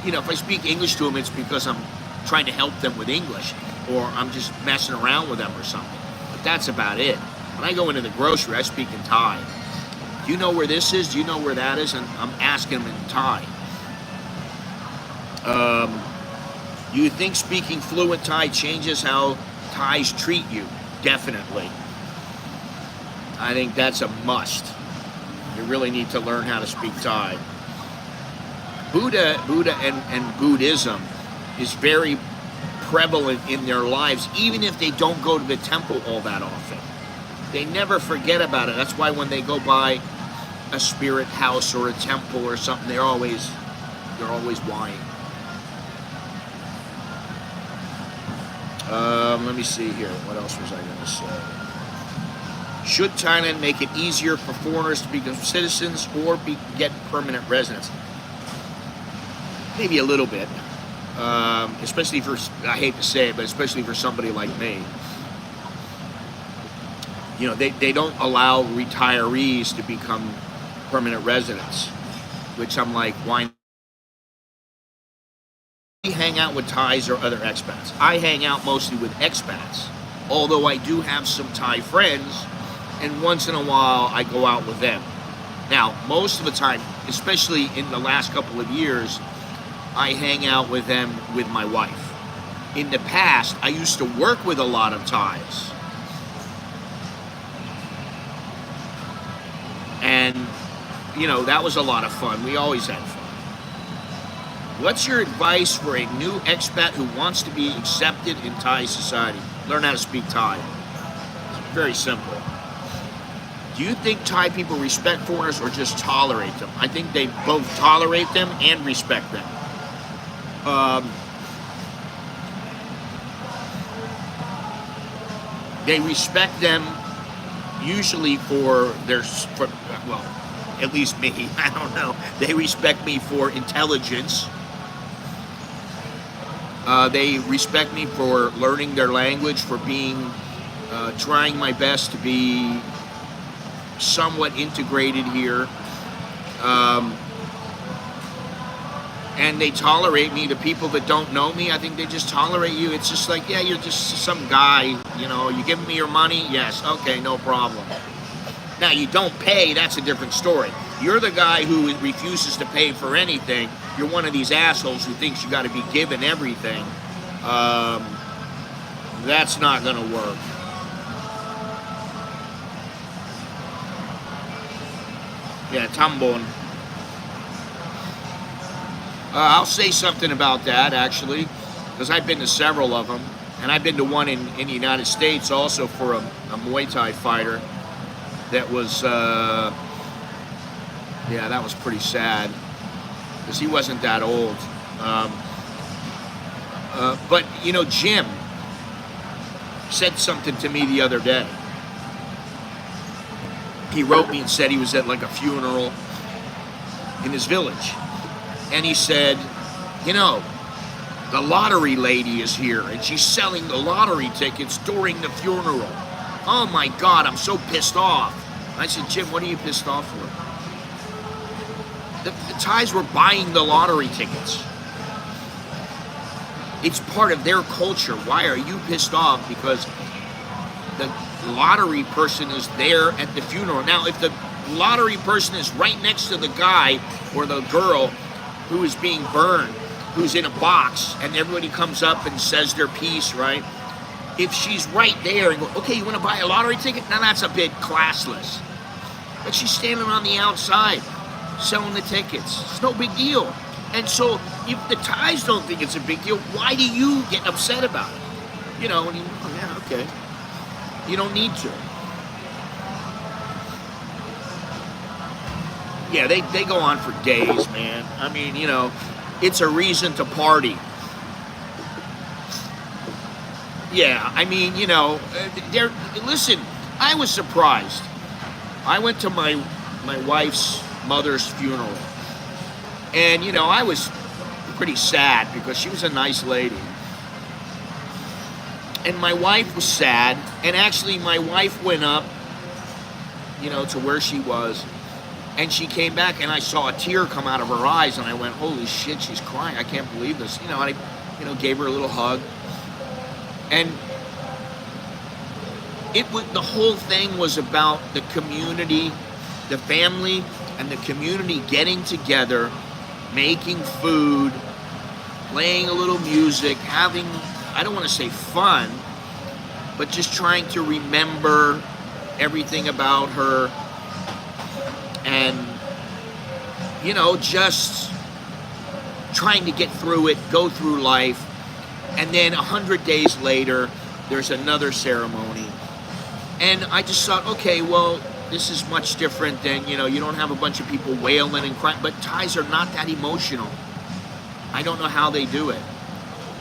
[SPEAKER 1] you know, if I speak English to them, it's because I'm trying to help them with English, or I'm just messing around with them or something. But that's about it. When I go into the grocery, I speak in Thai. Do you know where this is? Do you know where that is? And I'm asking them in Thai. Do you think speaking fluent Thai changes how Thais treat you? Definitely. I think that's a must. You really need to learn how to speak Thai. Buddha and Buddhism is very prevalent in their lives, even if they don't go to the temple all that often. They never forget about it. That's why when they go by a spirit house or a temple or something, they're always whining. Let me see here. What else was I going to say? Should Thailand make it easier for foreigners to become citizens or get permanent residence? Maybe a little bit. Especially for, I hate to say it, but especially for somebody like me. You know, they don't allow retirees to become permanent residents, which I'm like, why? We hang out with Thais or other expats. I hang out mostly with expats, although I do have some Thai friends, and once in a while I go out with them. Now, most of the time, especially in the last couple of years, I hang out with them with my wife. In the past, I used to work with a lot of Thais. And, you know, that was a lot of fun. We always had fun. What's your advice for a new expat who wants to be accepted in Thai society? Learn how to speak Thai. It's very simple. Do you think Thai people respect foreigners or just tolerate them? I think they both tolerate them and respect them. They respect them usually for their, well, at least me, I don't know. They respect me for intelligence. They respect me for learning their language, for being, trying my best to be somewhat integrated here. And they tolerate me. The people that don't know me, I think they just tolerate you. It's just like, yeah, you're just some guy, you know, you giving me your money? Yes, okay, no problem. Now, you don't pay, that's a different story. You're the guy who refuses to pay for anything. You're one of these assholes who thinks you got to be given everything. That's not going to work. Yeah, tambon. I'll say something about that, actually, because I've been to several of them, and I've been to one in the United States also for a Muay Thai fighter that was, yeah, that was pretty sad, because he wasn't that old. But, you know, Jim said something to me the other day. He wrote me and said he was at like a funeral in his village. And he said, you know, the lottery lady is here and she's selling the lottery tickets during the funeral. Oh my God, I'm so pissed off. I said, Jim, what are you pissed off for? The Thais were buying the lottery tickets. It's part of their culture. Why are you pissed off? Because the lottery person is there at the funeral. Now, if the lottery person is right next to the guy or the girl who is being burned, who's in a box, and everybody comes up and says their piece, right? If she's right there and go, okay, you want to buy a lottery ticket? Now that's a bit classless. But she's standing on the outside selling the tickets. It's no big deal. And so if the Thais don't think it's a big deal, why do you get upset about it? You know, and you, oh yeah, okay. You don't need to. Yeah, they go on for days, man. I mean, you know, it's a reason to party. Yeah, I mean, you know, listen, I was surprised. I went to my wife's mother's funeral. And, you know, I was pretty sad because she was a nice lady. And my wife was sad. And actually, my wife went up, you know, to where she was. And she came back, and I saw a tear come out of her eyes, and I went, holy shit, she's crying. I can't believe this. You know, I, you know, gave her a little hug. And it was, the whole thing was about the community, the family and the community getting together, making food, playing a little music, having, I don't want to say fun, but just trying to remember everything about her. And, you know, just trying to get through it, go through life. And then 100 days later, there's another ceremony. And I just thought, okay, well, this is much different than, you know, you don't have a bunch of people wailing and crying. But Thais are not that emotional. I don't know how they do it.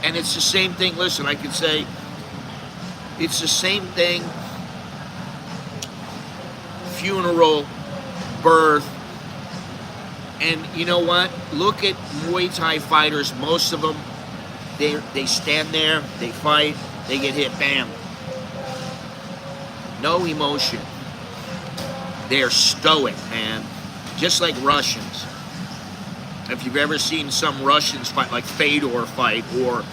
[SPEAKER 1] And it's the same thing, listen, I could say, it's the same thing, funeral, birth, and you know what? Look at Muay Thai fighters. Most of them, they stand there, they fight, they get hit, bam. No emotion. They're stoic, man. Just like Russians. If you've ever seen some Russians fight, like Fedor fight, or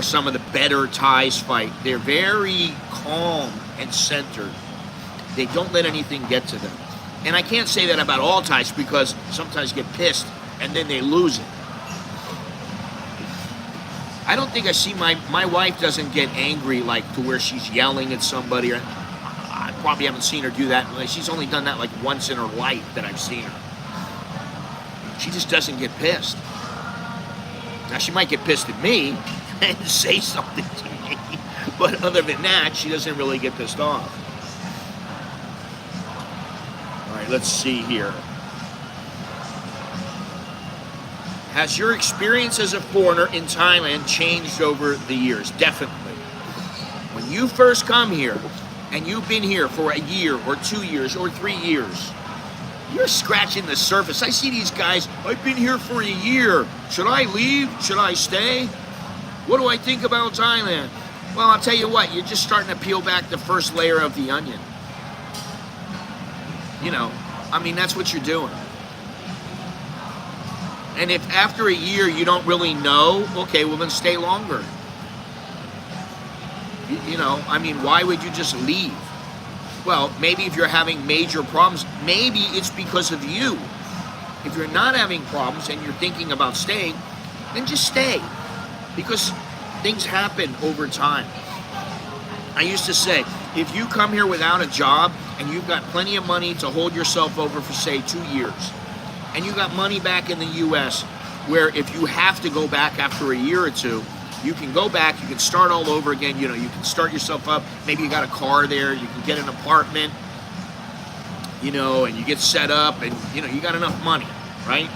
[SPEAKER 1] some of the better Thais fight, they're very calm and centered. They don't let anything get to them. And I can't say that about all Thais because sometimes get pissed and then they lose it. I don't think I see my wife doesn't get angry like to where she's yelling at somebody. Or I probably haven't seen her do that. She's only done that like once in her life that I've seen her. She just doesn't get pissed. Now she might get pissed at me and say something to me, but other than that, she doesn't really get pissed off. Let's see here. Has your experience as a foreigner in Thailand changed over the years? Definitely. When you first come here and you've been here for a year or 2 years or 3 years, you're scratching the surface. I see these guys, I've been here for a year. Should I leave? Should I stay? What do I think about Thailand? Well, I'll tell you what, you're just starting to peel back the first layer of the onion. You know, I mean, that's what you're doing. And if after a year you don't really know, okay, well then stay longer. You know, I mean, why would you just leave? Well, maybe if you're having major problems, maybe it's because of you. If you're not having problems and you're thinking about staying, then just stay. Because things happen over time. I used to say, if you come here without a job and you've got plenty of money to hold yourself over for, say, 2 years, and you got money back in the US, where if you have to go back after a year or two, you can go back, you can start all over again, you know, you can start yourself up, maybe you got a car there, you can get an apartment, you know, and you get set up, and, you know, you got enough money, right?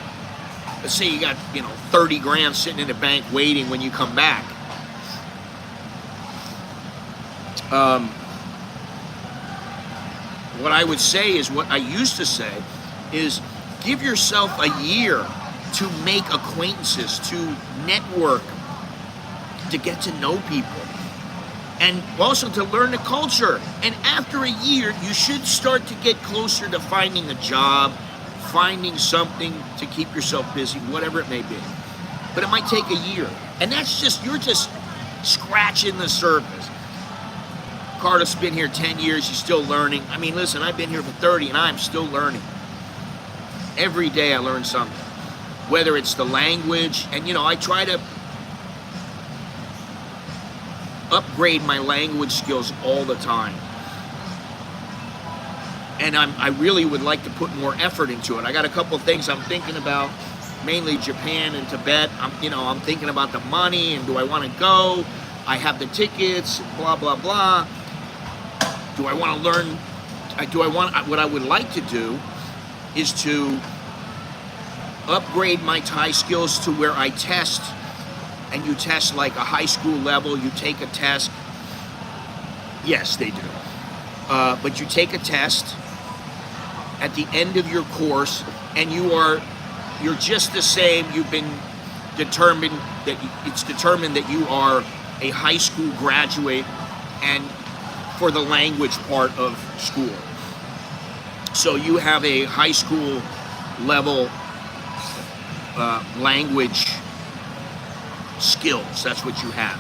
[SPEAKER 1] Let's say you got, you know, 30 grand sitting in the bank waiting when you come back. What I would say is, what I used to say is, give yourself a year to make acquaintances, to network, to get to know people, and also to learn the culture. And after a year, you should start to get closer to finding a job, finding something to keep yourself busy, whatever it may be. But it might take a year. And that's just, you're just scratching the surface. Carter's been here 10 years, he's still learning. I mean, listen, I've been here for 30 and I'm still learning. Every day I learn something. Whether it's the language, and you know, I try to upgrade my language skills all the time. And I really would like to put more effort into it. I got a couple of things I'm thinking about, mainly Japan and Tibet. I'm thinking about the money and do I want to go? I have the tickets, blah, blah, blah. Do I want to learn? What I would like to do is to upgrade my Thai skills to where I test, and you test like a high school level, you take a test. Yes, they do. But you take a test at the end of your course, and you're just the same. You've been determined that you are a high school graduate, and for the language part of school. So you have a high school level language skills. That's what you have.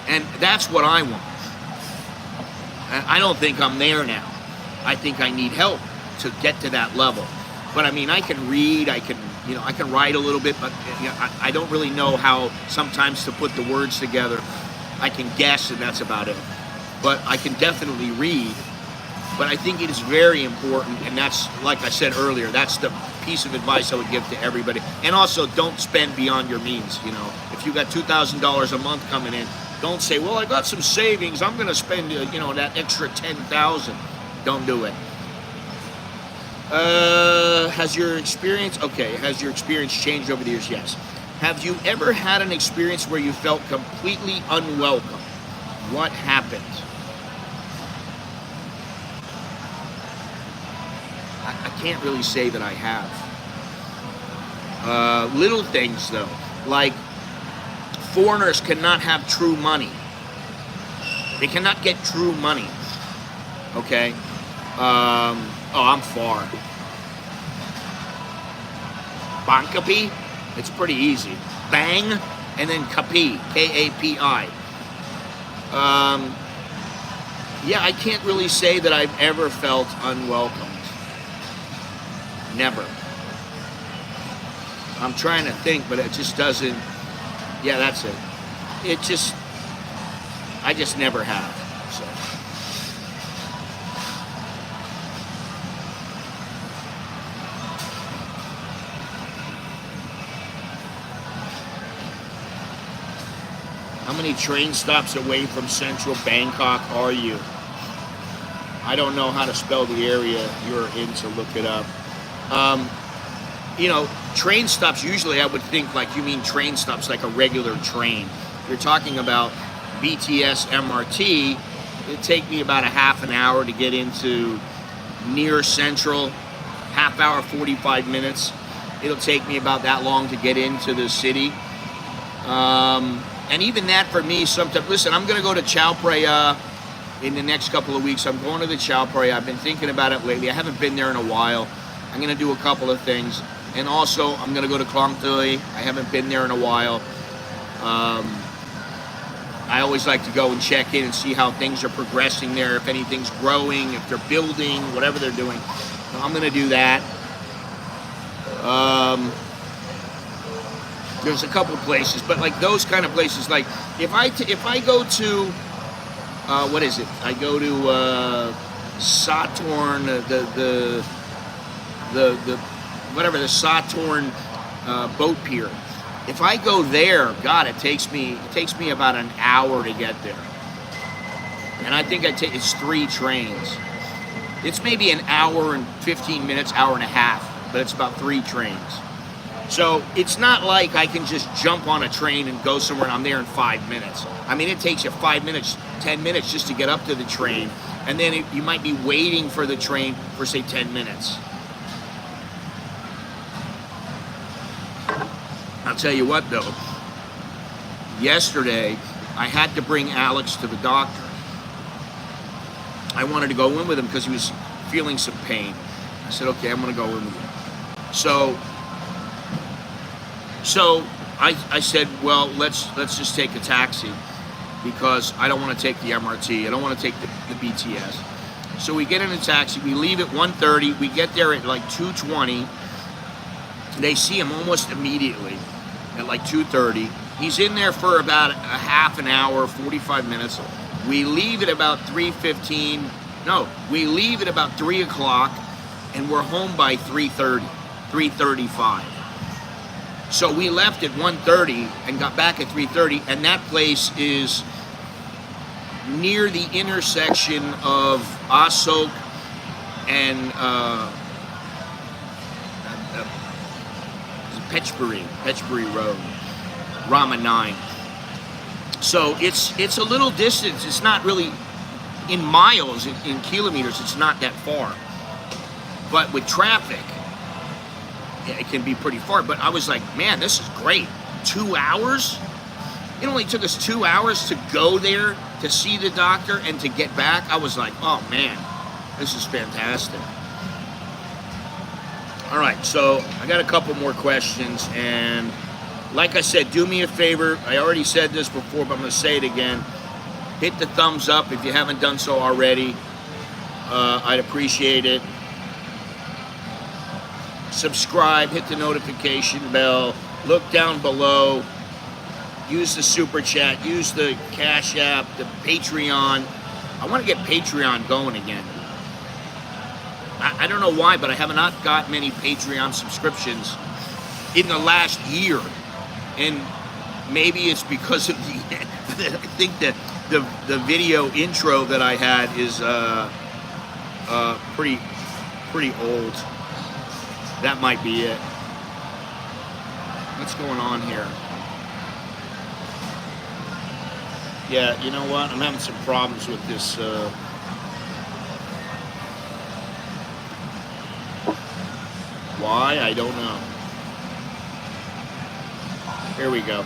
[SPEAKER 1] And that's what I want. I don't think I'm there now. I think I need help to get to that level. But I mean, I can read, I can write a little bit, but I don't really know how sometimes to put the words together. I can guess, and that's about it. But I can definitely read. But I think it is very important, and that's, like I said earlier, that's the piece of advice I would give to everybody. And also, don't spend beyond your means. You know, if you got $2,000 a month coming in, don't say, well, I got some savings, I'm going to spend, that extra $10,000. Don't do it. Has your experience changed over the years? Yes. Have you ever had an experience where you felt completely unwelcome? What happened? I can't really say that I have. Little things though, like foreigners cannot have true money. They cannot get true money. Okay? I'm far. Bankapi? It's pretty easy. Bang, and then kapi, K-A-P-I. I can't really say that I've ever felt unwelcomed. Never. I'm trying to think, but it just doesn't. Yeah, that's it. I just never have. So. How many train stops away from central Bangkok are you? I don't know how to spell the area you're in, so look it up. Train stops, usually I would think like you mean train stops like a regular train. You're talking about BTS, MRT. It'd take me about a half an hour to get into near central, half hour, 45 minutes. It'll take me about that long to get into the city. And even that for me, sometimes, listen, I'm going to go to Chao Phraya in the next couple of weeks. I'm going to the Chao Phraya. I've been thinking about it lately. I haven't been there in a while. I'm going to do a couple of things. And also, I'm going to go to Klong Tui. I haven't been there in a while. I always like to go and check in and see how things are progressing there, if anything's growing, if they're building, whatever they're doing. So I'm going to do that. There's a couple places, but like those kind of places, like if I go to what is it? I go to Saturn, the whatever, the Saturn boat pier. If I go there, God, it takes me about an hour to get there, and I think it's 3 trains. It's maybe an hour and 15 minutes, hour and a half, but it's about 3 trains. So it's not like I can just jump on a train and go somewhere and I'm there in 5 minutes. I mean, it takes you 5 minutes, 10 minutes just to get up to the train, and then you might be waiting for the train for, say, 10 minutes. I'll tell you what, though. Yesterday, I had to bring Alex to the doctor. I wanted to go in with him because he was feeling some pain. I said, okay, I'm going to go in with him. So I said, well, let's just take a taxi because I don't want to take the MRT. I don't want to take the BTS. So we get in a taxi. We leave at 1:30. We get there at like 2:20. They see him almost immediately at like 2:30. He's in there for about a half an hour, 45 minutes. We leave at about 3:15. No, we leave at about 3 o'clock, and we're home by 3:30, 3:35. So we left at 1:30 and got back at 3:30, and that place is near the intersection of Asok and Petchbury Road, Rama 9. So it's a little distance. It's not really in miles, in kilometers. It's not that far. But with traffic, it can be pretty far. But I was like, man, this is great. 2 hours? It only took us 2 hours to go there to see the doctor and to get back. I was like, oh man, this is fantastic. All right, so I got a couple more questions, and like I said, do me a favor. I already said this before, but I'm going to say it again. Hit the thumbs up if you haven't done so already. I'd appreciate it. Subscribe, hit the notification bell, look down below, use the super chat, use the Cash App, the Patreon. I want to get Patreon going again. I don't know why, but I have not got many Patreon subscriptions in the last year. And maybe it's because of I think that the video intro that I had is pretty old. That might be it. What's going on here? Yeah, you know what? I'm having some problems with this. Why? I don't know. Here we go.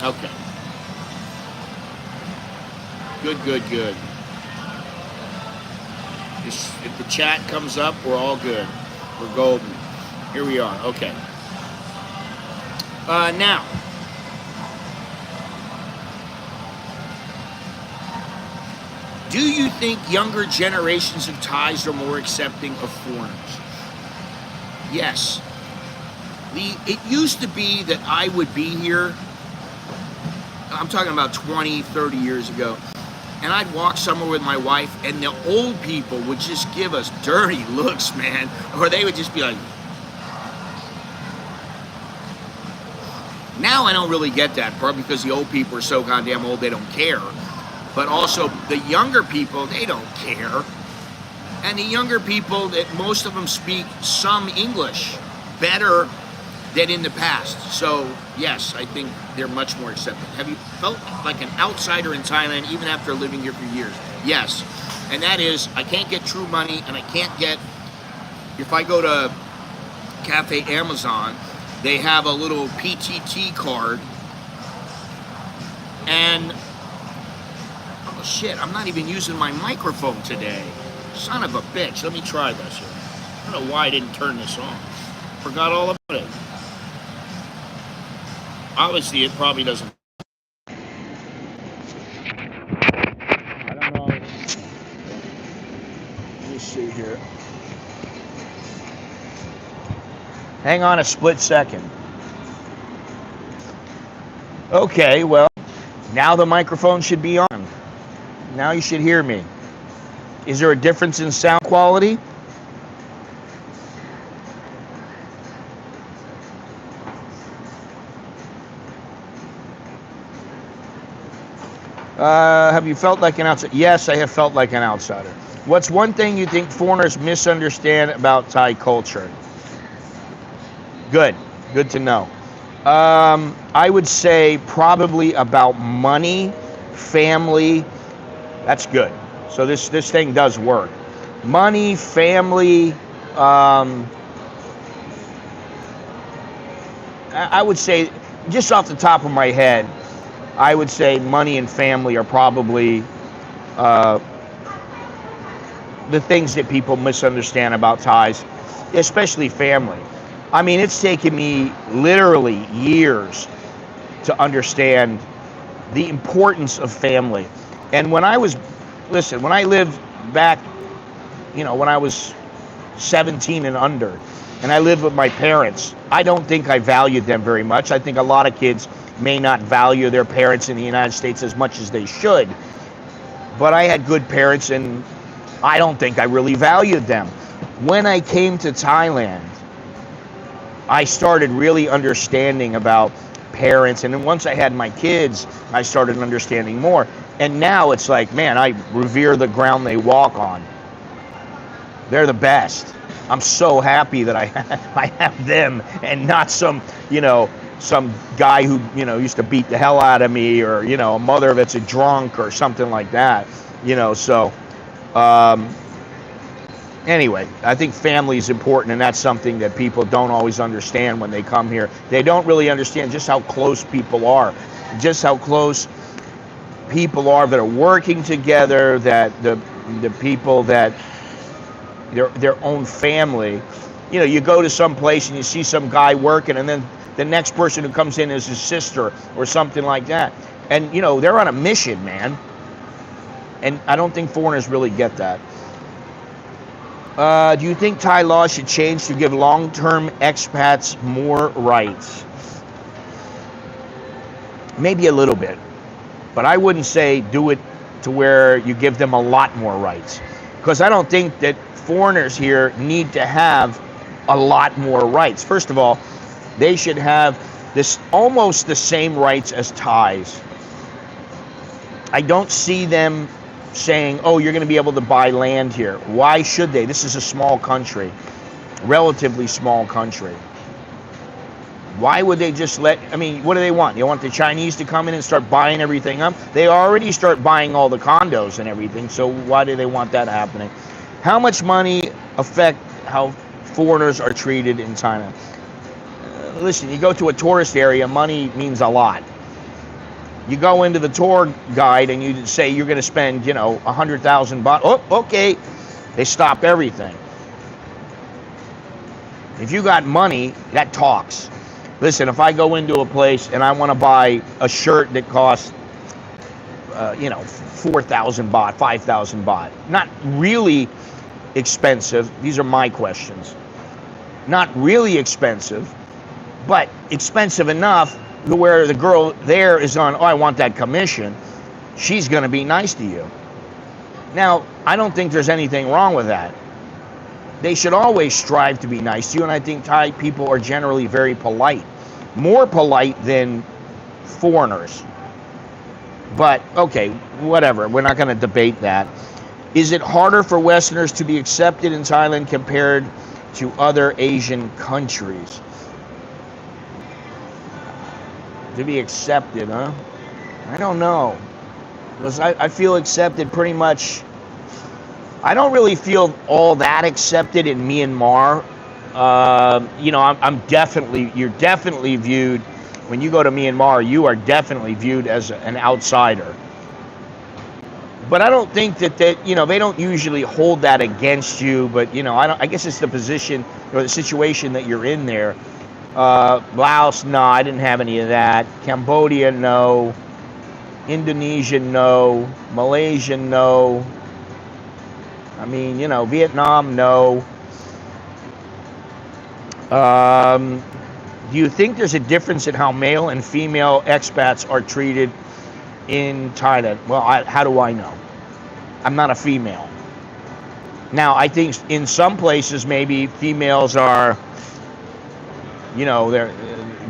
[SPEAKER 1] Okay. Good. If the chat comes up, we're all good. We're golden. Here we are. Okay. Now. Do you think younger generations of Thais are more accepting of foreigners? Yes. It used to be that I would be here, I'm talking about 20, 30 years ago, and I'd walk somewhere with my wife, and the old people would just give us dirty looks, man. Or they would just be like... Now I don't really get that, probably because the old people are so goddamn old they don't care. But also, the younger people, they don't care. And the younger people, that most of them speak some English better than in the past. So, yes, I think they're much more accepting. Have you felt like an outsider in Thailand even after living here for years? Yes. And that is, I can't get True Money, and I can't get, if I go to Cafe Amazon, they have a little PTT card. And, oh shit, I'm not even using my microphone today. Son of a bitch. Let me try this here. I don't know why I didn't turn this on. Forgot all about it. Obviously, it probably doesn't. I don't know. Let me see here. Hang on a split second. Okay, well, now the microphone should be on. Now you should hear me. Is there a difference in sound quality? Have you felt like an outsider? Yes, I have felt like an outsider. What's one thing you think foreigners misunderstand about Thai culture? Good to know. I would say probably about money, family. That's good. So this thing does work. Money, family. I would say, just off the top of my head, I would say money and family are probably the things that people misunderstand about Thais, especially family. I mean, it's taken me literally years to understand the importance of family. And when I lived back, when I was 17 and under, and I lived with my parents, I don't think I valued them very much. I think a lot of kids may not value their parents in the United States as much as they should. But I had good parents, and I don't think I really valued them. When I came to Thailand, I started really understanding about parents, and then once I had my kids, I started understanding more. And now it's like, man, I revere the ground they walk on. They're the best. I'm so happy that I have them and not some guy who, used to beat the hell out of me, or, a mother that's a drunk or something like that, so, anyway, I think family is important, and that's something that people don't always understand when they come here. They don't really understand just how close people are, just how close people are that are working together, that the people that their own family. You go to some place and you see some guy working, and then the next person who comes in is his sister or something like that. And, they're on a mission, man. And I don't think foreigners really get that. Do you think Thai law should change to give long-term expats more rights? Maybe a little bit. But I wouldn't say do it to where you give them a lot more rights. Because I don't think that foreigners here need to have a lot more rights. First of all, they should have almost the same rights as Thais. I don't see them saying, oh, you're going to be able to buy land here. Why should they? This is a small country, relatively small country. Why would they just what do they want? They want the Chinese to come in and start buying everything up? They already start buying all the condos and everything, so why do they want that happening? How much money affect how foreigners are treated in China? Listen, you go to a tourist area, money means a lot. You go into the tour guide and you say you're going to spend, 100,000 baht. Oh, okay. They stop everything. If you got money, that talks. Listen, if I go into a place and I want to buy a shirt that costs, 4,000 baht, 5,000 baht, not really expensive. These are my questions. Not really expensive, but expensive enough where the girl there is on, oh, I want that commission. She's going to be nice to you. Now, I don't think there's anything wrong with that. They should always strive to be nice to you, and I think Thai people are generally very polite. More polite than foreigners. But, okay, whatever. We're not going to debate that. Is it harder for Westerners to be accepted in Thailand compared to other Asian countries? To be accepted, huh? I don't know. Because I feel accepted pretty much. I don't really feel all that accepted in Myanmar You know, you're definitely viewed, when you go to Myanmar, you are definitely viewed as an outsider. But I don't think that, you know, they don't usually hold that against you, but, you know, I guess it's the position or the situation that you're in there. Laos, no, I didn't have any of that. Cambodia, no. Indonesia, no. Malaysia, no. I mean, you know, Vietnam, no. Do you think there's a difference in how male and female expats are treated in Thailand? Well, how do I know? I'm not a female. Now, I think in some places maybe females are, you know,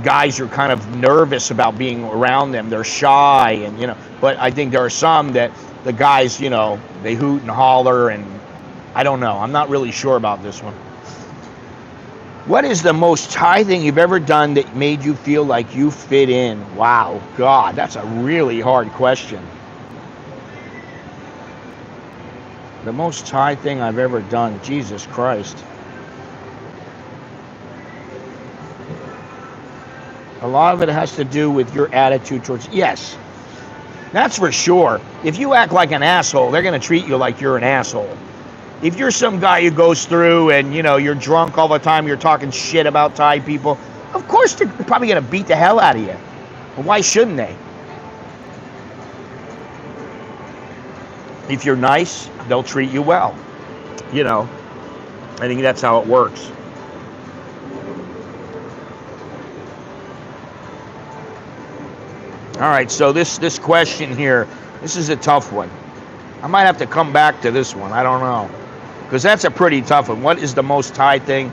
[SPEAKER 1] guys are kind of nervous about being around them. They're shy, and, you know, but I think there are some that the guys, you know, they hoot and holler, and I don't know. I'm not really sure about this one. What is the most Thai thing you've ever done that made you feel like you fit in? Wow, God, that's a really hard question. The most Thai thing I've ever done, Jesus Christ. A lot of it has to do with your attitude towards, yes, that's for sure. If you act like an asshole, they're going to treat you like you're an asshole. If you're some guy who goes through and, you know, you're drunk all the time, you're talking shit about Thai people, of course they're probably going to beat the hell out of you. Well, why shouldn't they? If you're nice, they'll treat you well. You know, I think that's how it works. All right, so this question here, this is a tough one. I might have to come back to this one. I don't know. Because that's a pretty tough one. What is the most Thai thing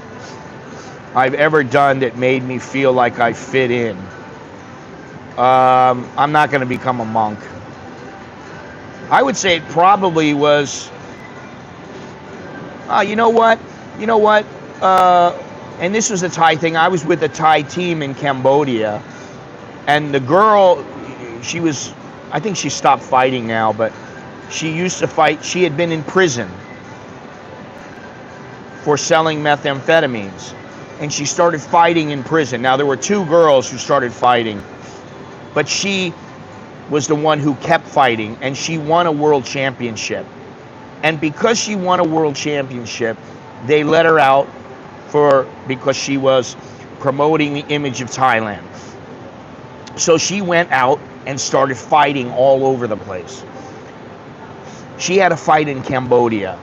[SPEAKER 1] I've ever done that made me feel like I fit in? I'm not going to become a monk. I would say it probably was, you know what? And this was a Thai thing. I was with a Thai team in Cambodia. And the girl, she was, I think she stopped fighting now, but she used to fight. She had been in prison for selling methamphetamines, and she started fighting in prison. Now, there were two girls who started fighting, but she was the one who kept fighting, and she won a world championship. And because she won a world championship, they let her out because she was promoting the image of Thailand. So she went out and started fighting all over the place. She had a fight in Cambodia.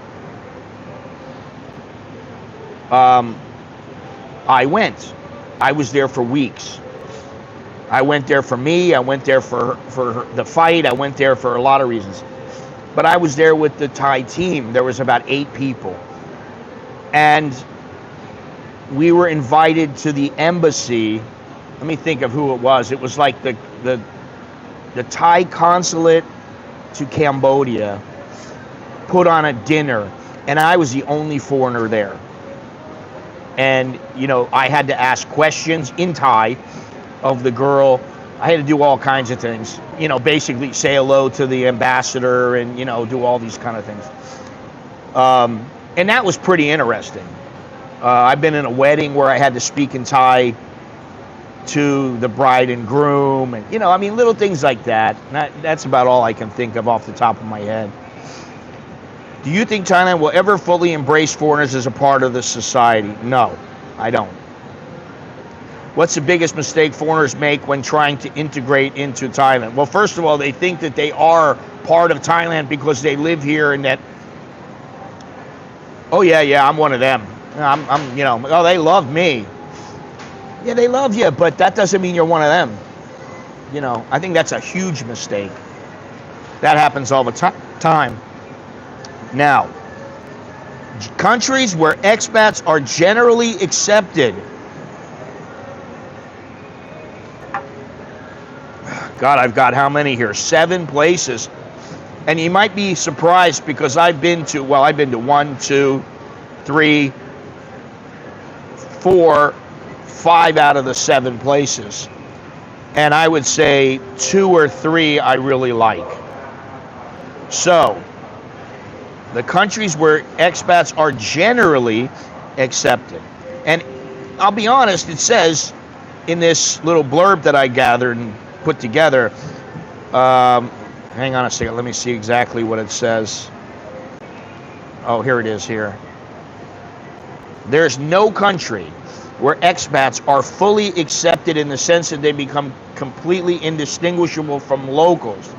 [SPEAKER 1] I went. I was there for weeks. I went there for me. I went there for the fight. I went there for a lot of reasons. But I was there with the Thai team. There was about 8 people. And we were invited to the embassy. Let me think of who it was. It was like the Thai consulate to Cambodia put on a dinner, and I was the only foreigner there. And, you know, I had to ask questions in Thai of the girl. I had to do all kinds of things. You know, basically say hello to the ambassador and, you know, do all these kind of things. And that was pretty interesting. I've been in a wedding where I had to speak in Thai to the bride and groom, and, you know, I mean, little things like that. That's about all I can think of off the top of my head. Do you think Thailand will ever fully embrace foreigners as a part of the society? No, I don't. What's the biggest mistake foreigners make when trying to integrate into Thailand? Well, first of all, they think that they are part of Thailand because they live here, and that, oh yeah, I'm one of them. I'm you know, oh, they love me. Yeah, they love you, but that doesn't mean you're one of them. You know, I think that's a huge mistake. That happens all the time. Now, countries where expats are generally accepted. God, I've got how many here? 7 places. And you might be surprised because I've been to 1, 2, 3, 4, 5 out of the 7 places. And I would say 2 or 3 I really like. So, the countries where expats are generally accepted. And I'll be honest, it says in this little blurb that I gathered and put together, hang on a second, let me see exactly what it says. Oh, here it is here. There's no country where expats are fully accepted in the sense that they become completely indistinguishable from locals,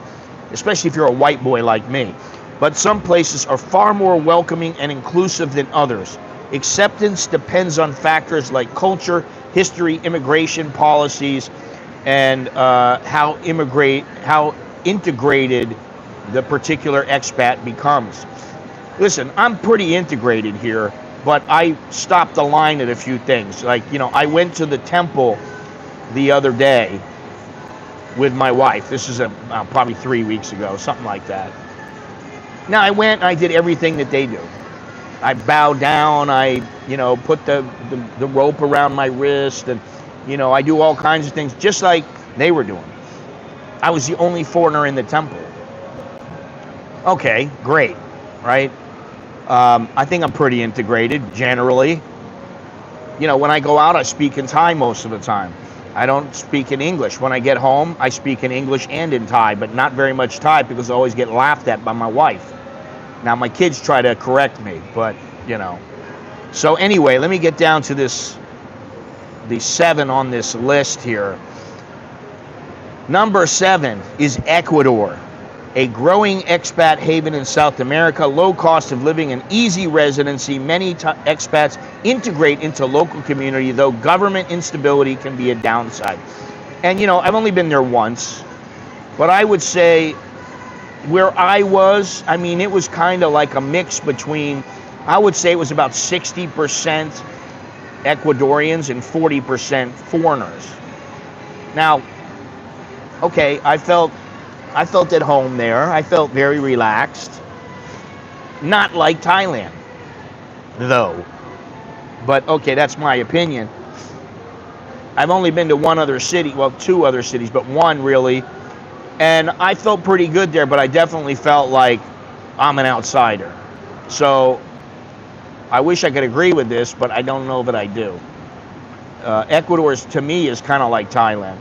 [SPEAKER 1] especially if you're a white boy like me. But some places are far more welcoming and inclusive than others. Acceptance depends on factors like culture, history, immigration policies, and how integrated the particular expat becomes. Listen, I'm pretty integrated here, but I stopped the line at a few things. Like, you know, I went to the temple the other day with my wife. This is probably 3 weeks ago, something like that. Now, I went and I did everything that they do. I bowed down, I, you know, put the rope around my wrist, and, you know, I do all kinds of things just like they were doing. I was the only foreigner in the temple. Okay, great, right? I think I'm pretty integrated, generally. You know, when I go out, I speak in Thai most of the time. I don't speak in English. When I get home, I speak in English and in Thai, but not very much Thai because I always get laughed at by my wife. Now, my kids try to correct me, but, you know. So anyway, let me get down to the 7 on this list here. Number 7 is Ecuador, a growing expat haven in South America, low cost of living and easy residency. Many expats integrate into local community, though government instability can be a downside. And, you know, I've only been there once, but I would say where I was, I mean, it was kind of like a mix between, I would say it was about 60% Ecuadorians and 40% foreigners. Now, okay, I felt at home there. I felt very relaxed. Not like Thailand, though. But okay, that's my opinion. I've only been to one other city, well, 2 other cities, but one really. And I felt pretty good there, but I definitely felt like I'm an outsider. So I wish I could agree with this, but I don't know that I do. Ecuador, to me, is kind of like Thailand.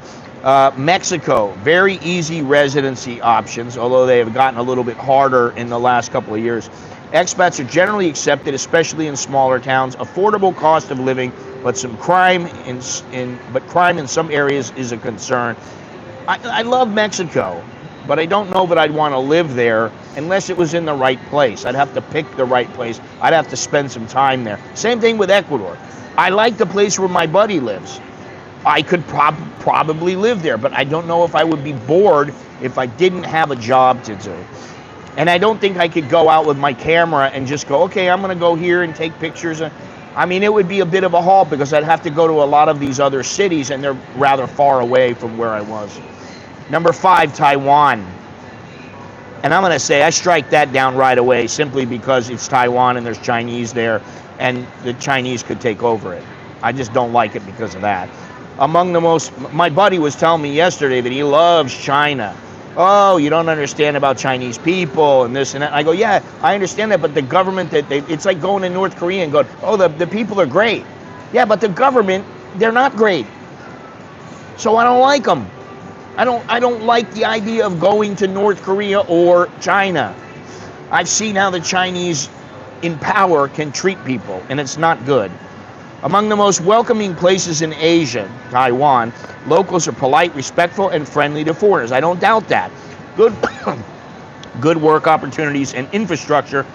[SPEAKER 1] Mexico, very easy residency options, although they have gotten a little bit harder in the last couple of years. Expats are generally accepted, especially in smaller towns. Affordable cost of living, but crime in some areas is a concern. I love Mexico, but I don't know that I'd want to live there unless it was in the right place. I'd have to pick the right place. I'd have to spend some time there. Same thing with Ecuador. I like the place where my buddy lives. I could probably live there, but I don't know if I would be bored if I didn't have a job to do. And I don't think I could go out with my camera and just go, okay, I'm going to go here and take pictures. I mean, it would be a bit of a haul because I'd have to go to a lot of these other cities, and they're rather far away from where I was. Number 5, Taiwan. And I'm going to say I strike that down right away simply because it's Taiwan and there's Chinese there, and the Chinese could take over it. I just don't like it because of that. My buddy was telling me yesterday that he loves China. Oh, you don't understand about Chinese people and this and that. I go, yeah, I understand that, but the government, it's like going to North Korea and going, oh, the people are great. Yeah, but the government, they're not great. So I don't like them. I don't like the idea of going to North Korea or China. I've seen how the Chinese in power can treat people, and it's not good. Among the most welcoming places in Asia, Taiwan, locals are polite, respectful, and friendly to foreigners. I don't doubt that. Good work opportunities and infrastructure.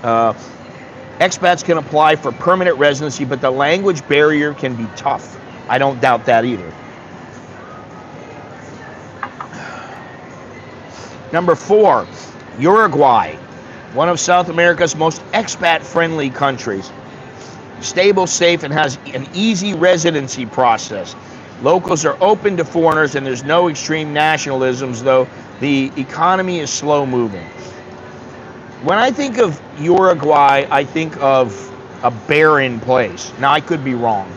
[SPEAKER 1] Expats can apply for permanent residency, but the language barrier can be tough. I don't doubt that either. Number 4, Uruguay, one of South America's most expat-friendly countries. Stable, safe, and has an easy residency process. Locals are open to foreigners, and there's no extreme nationalisms, though the economy is slow moving. When I think of Uruguay, I think of a barren place. Now, I could be wrong.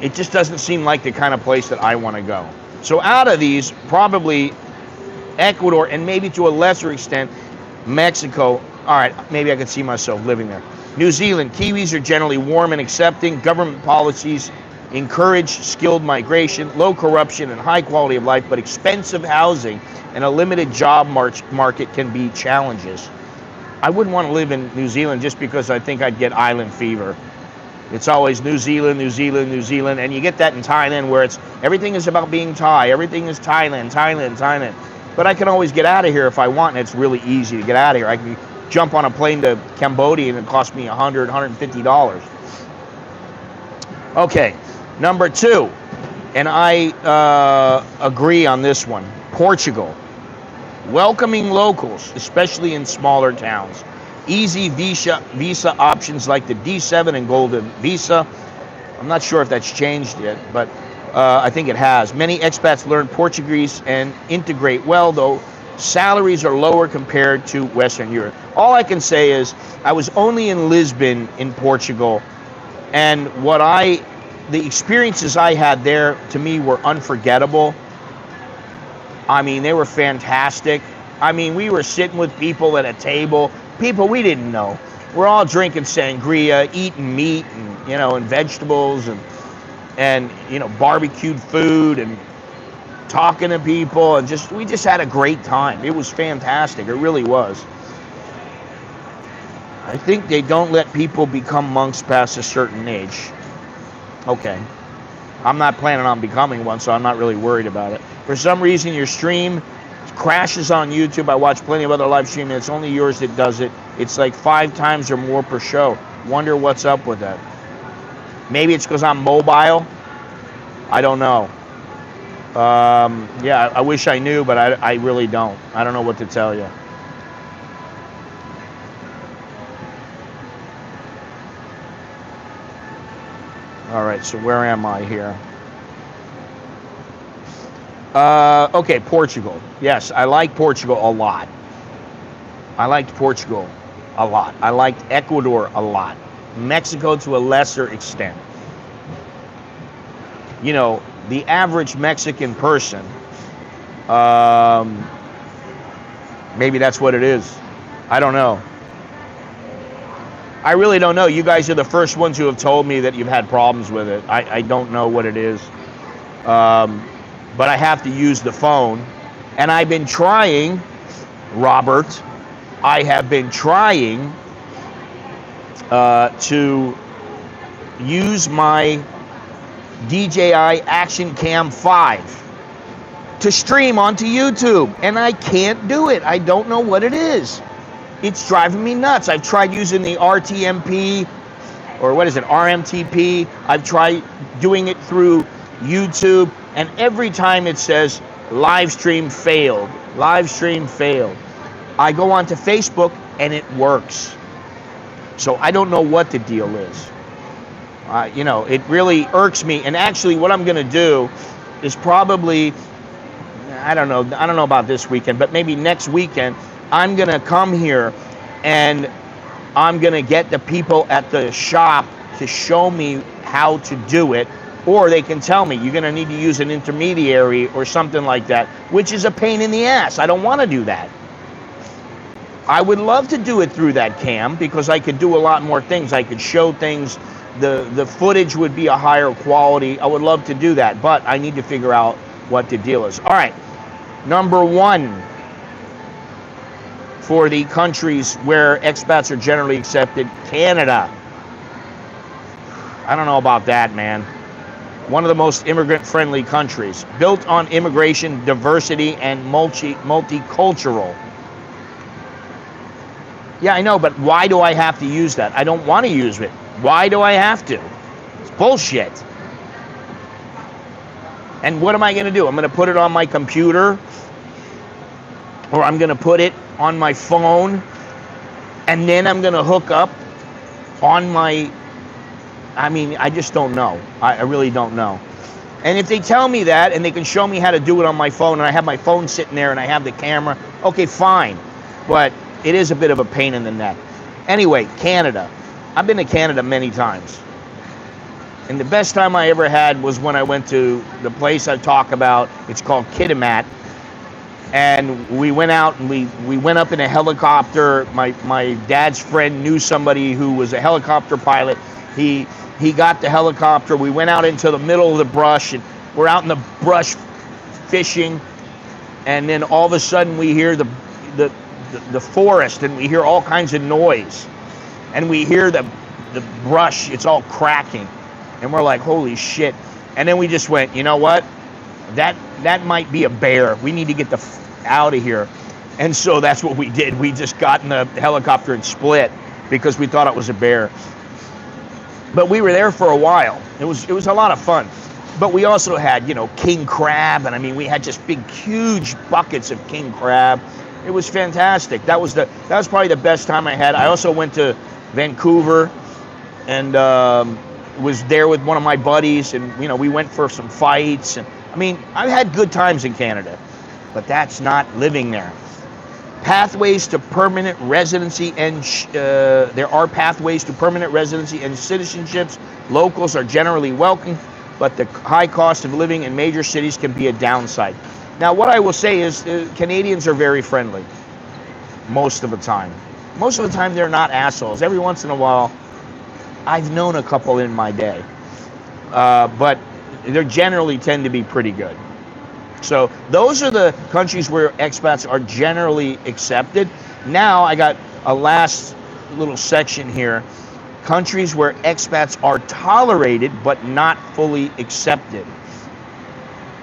[SPEAKER 1] It just doesn't seem like the kind of place that I want to go. So out of these, probably Ecuador, and maybe to a lesser extent, Mexico. All right, maybe I could see myself living there. New Zealand, Kiwis are generally warm and accepting. Government policies encourage skilled migration, low corruption, and high quality of life, but expensive housing and a limited job market can be challenges. I wouldn't want to live in New Zealand just because I think I'd get island fever. It's always New Zealand, New Zealand, New Zealand, and you get that in Thailand where everything is about being Thai, everything is Thailand, Thailand, Thailand. But I can always get out of here if I want, and it's really easy to get out of here. I can jump on a plane to Cambodia and it cost me $100, $150. Okay, number 2, and I agree on this one, Portugal. Welcoming locals, especially in smaller towns. Easy visa options like the D7 and Golden Visa. I'm not sure if that's changed yet, but I think it has. Many expats learn Portuguese and integrate well, though salaries are lower compared to Western Europe. All I can say is I was only in Lisbon in Portugal, and the experiences I had there to me were unforgettable. I mean, they were fantastic. I mean, we were sitting with people at a table, people we didn't know. We're all drinking sangria, eating meat and vegetables and barbecued food and talking to people, and we just had a great time. It was fantastic. It really was. I think they don't let people become monks past a certain age. Okay. I'm not planning on becoming one, so I'm not really worried about it. For some reason, your stream crashes on YouTube. I watch plenty of other live streaming, and it's only yours that does it. It's like 5 times or more per show. Wonder what's up with that. Maybe it's because I'm mobile. I don't know. Yeah, I wish I knew, but I really don't. I don't know what to tell you. All right, so where am I here? Okay, Portugal. Yes, I like Portugal a lot. I liked Portugal a lot. I liked Ecuador a lot. Mexico to a lesser extent. The average Mexican person, maybe that's what it is. I don't know. I really don't know. You guys are the first ones who have told me that you've had problems with it. I don't know what it is. But I have to use the phone. And I've been trying, Robert, I have been trying to use my DJI Action Cam 5 to stream onto YouTube. And I can't do it. I don't know what it is. It's driving me nuts. I've tried using the RTMP, or what is it, RMTP. I've tried doing it through YouTube, and every time it says live stream failed, live stream failed. I go onto Facebook and it works. So I don't know what the deal is. It really irks me. And actually what I'm gonna do is probably, I don't know about this weekend, but maybe next weekend, I'm gonna come here and I'm gonna get the people at the shop to show me how to do it, or they can tell me you're gonna need to use an intermediary or something like that, which is a pain in the ass. I don't wanna do that. I would love to do it through that cam because I could do a lot more things. I could show things, the footage would be a higher quality. I would love to do that, but I need to figure out what the deal is. All right, number 1. For the countries where expats are generally accepted, Canada. I don't know about that, man. One of the most immigrant-friendly countries, built on immigration, diversity, and multicultural. Yeah, I know, but why do I have to use that? I don't want to use it. Why do I have to? It's bullshit. And what am I going to do? I'm going to put it on my computer, or I'm going to put it on my phone, and then I'm going to hook up on my, I just don't know. I really don't know. And if they tell me that and they can show me how to do it on my phone, and I have my phone sitting there and I have the camera, okay, fine. But it is a bit of a pain in the neck. Anyway, Canada. I've been to Canada many times. And the best time I ever had was when I went to the place I talk about. It's called Kitimat. and we went out and we went up in a helicopter. My dad's friend knew somebody who was a helicopter pilot. He got the helicopter. We went out into the middle of the brush, and we're out in the brush fishing, and then all of a sudden we hear the forest, and we hear all kinds of noise, and we hear the brush, it's all cracking, and we're like, holy shit. And then we just went, you know what, that might be a bear. We need to get out of here. And so that's what we did. We just got in the helicopter and split because we thought it was a bear. But we were there for a while. It was a lot of fun. But we also had, king crab, and I mean, we had just big, huge buckets of king crab. It was fantastic. That was probably the best time I had. I also went to Vancouver and was there with one of my buddies, and we went for some fights. And I mean, I've had good times in Canada, but that's not living there. Pathways to permanent residency, and there are pathways to permanent residency and citizenships. Locals are generally welcome, but the high cost of living in major cities can be a downside. Now, what I will say is Canadians are very friendly most of the time. Most of the time, they're not assholes. Every once in a while, I've known a couple in my day, but they generally tend to be pretty good. So those are the countries where expats are generally accepted. Now I got a last little section here. Countries where expats are tolerated but not fully accepted.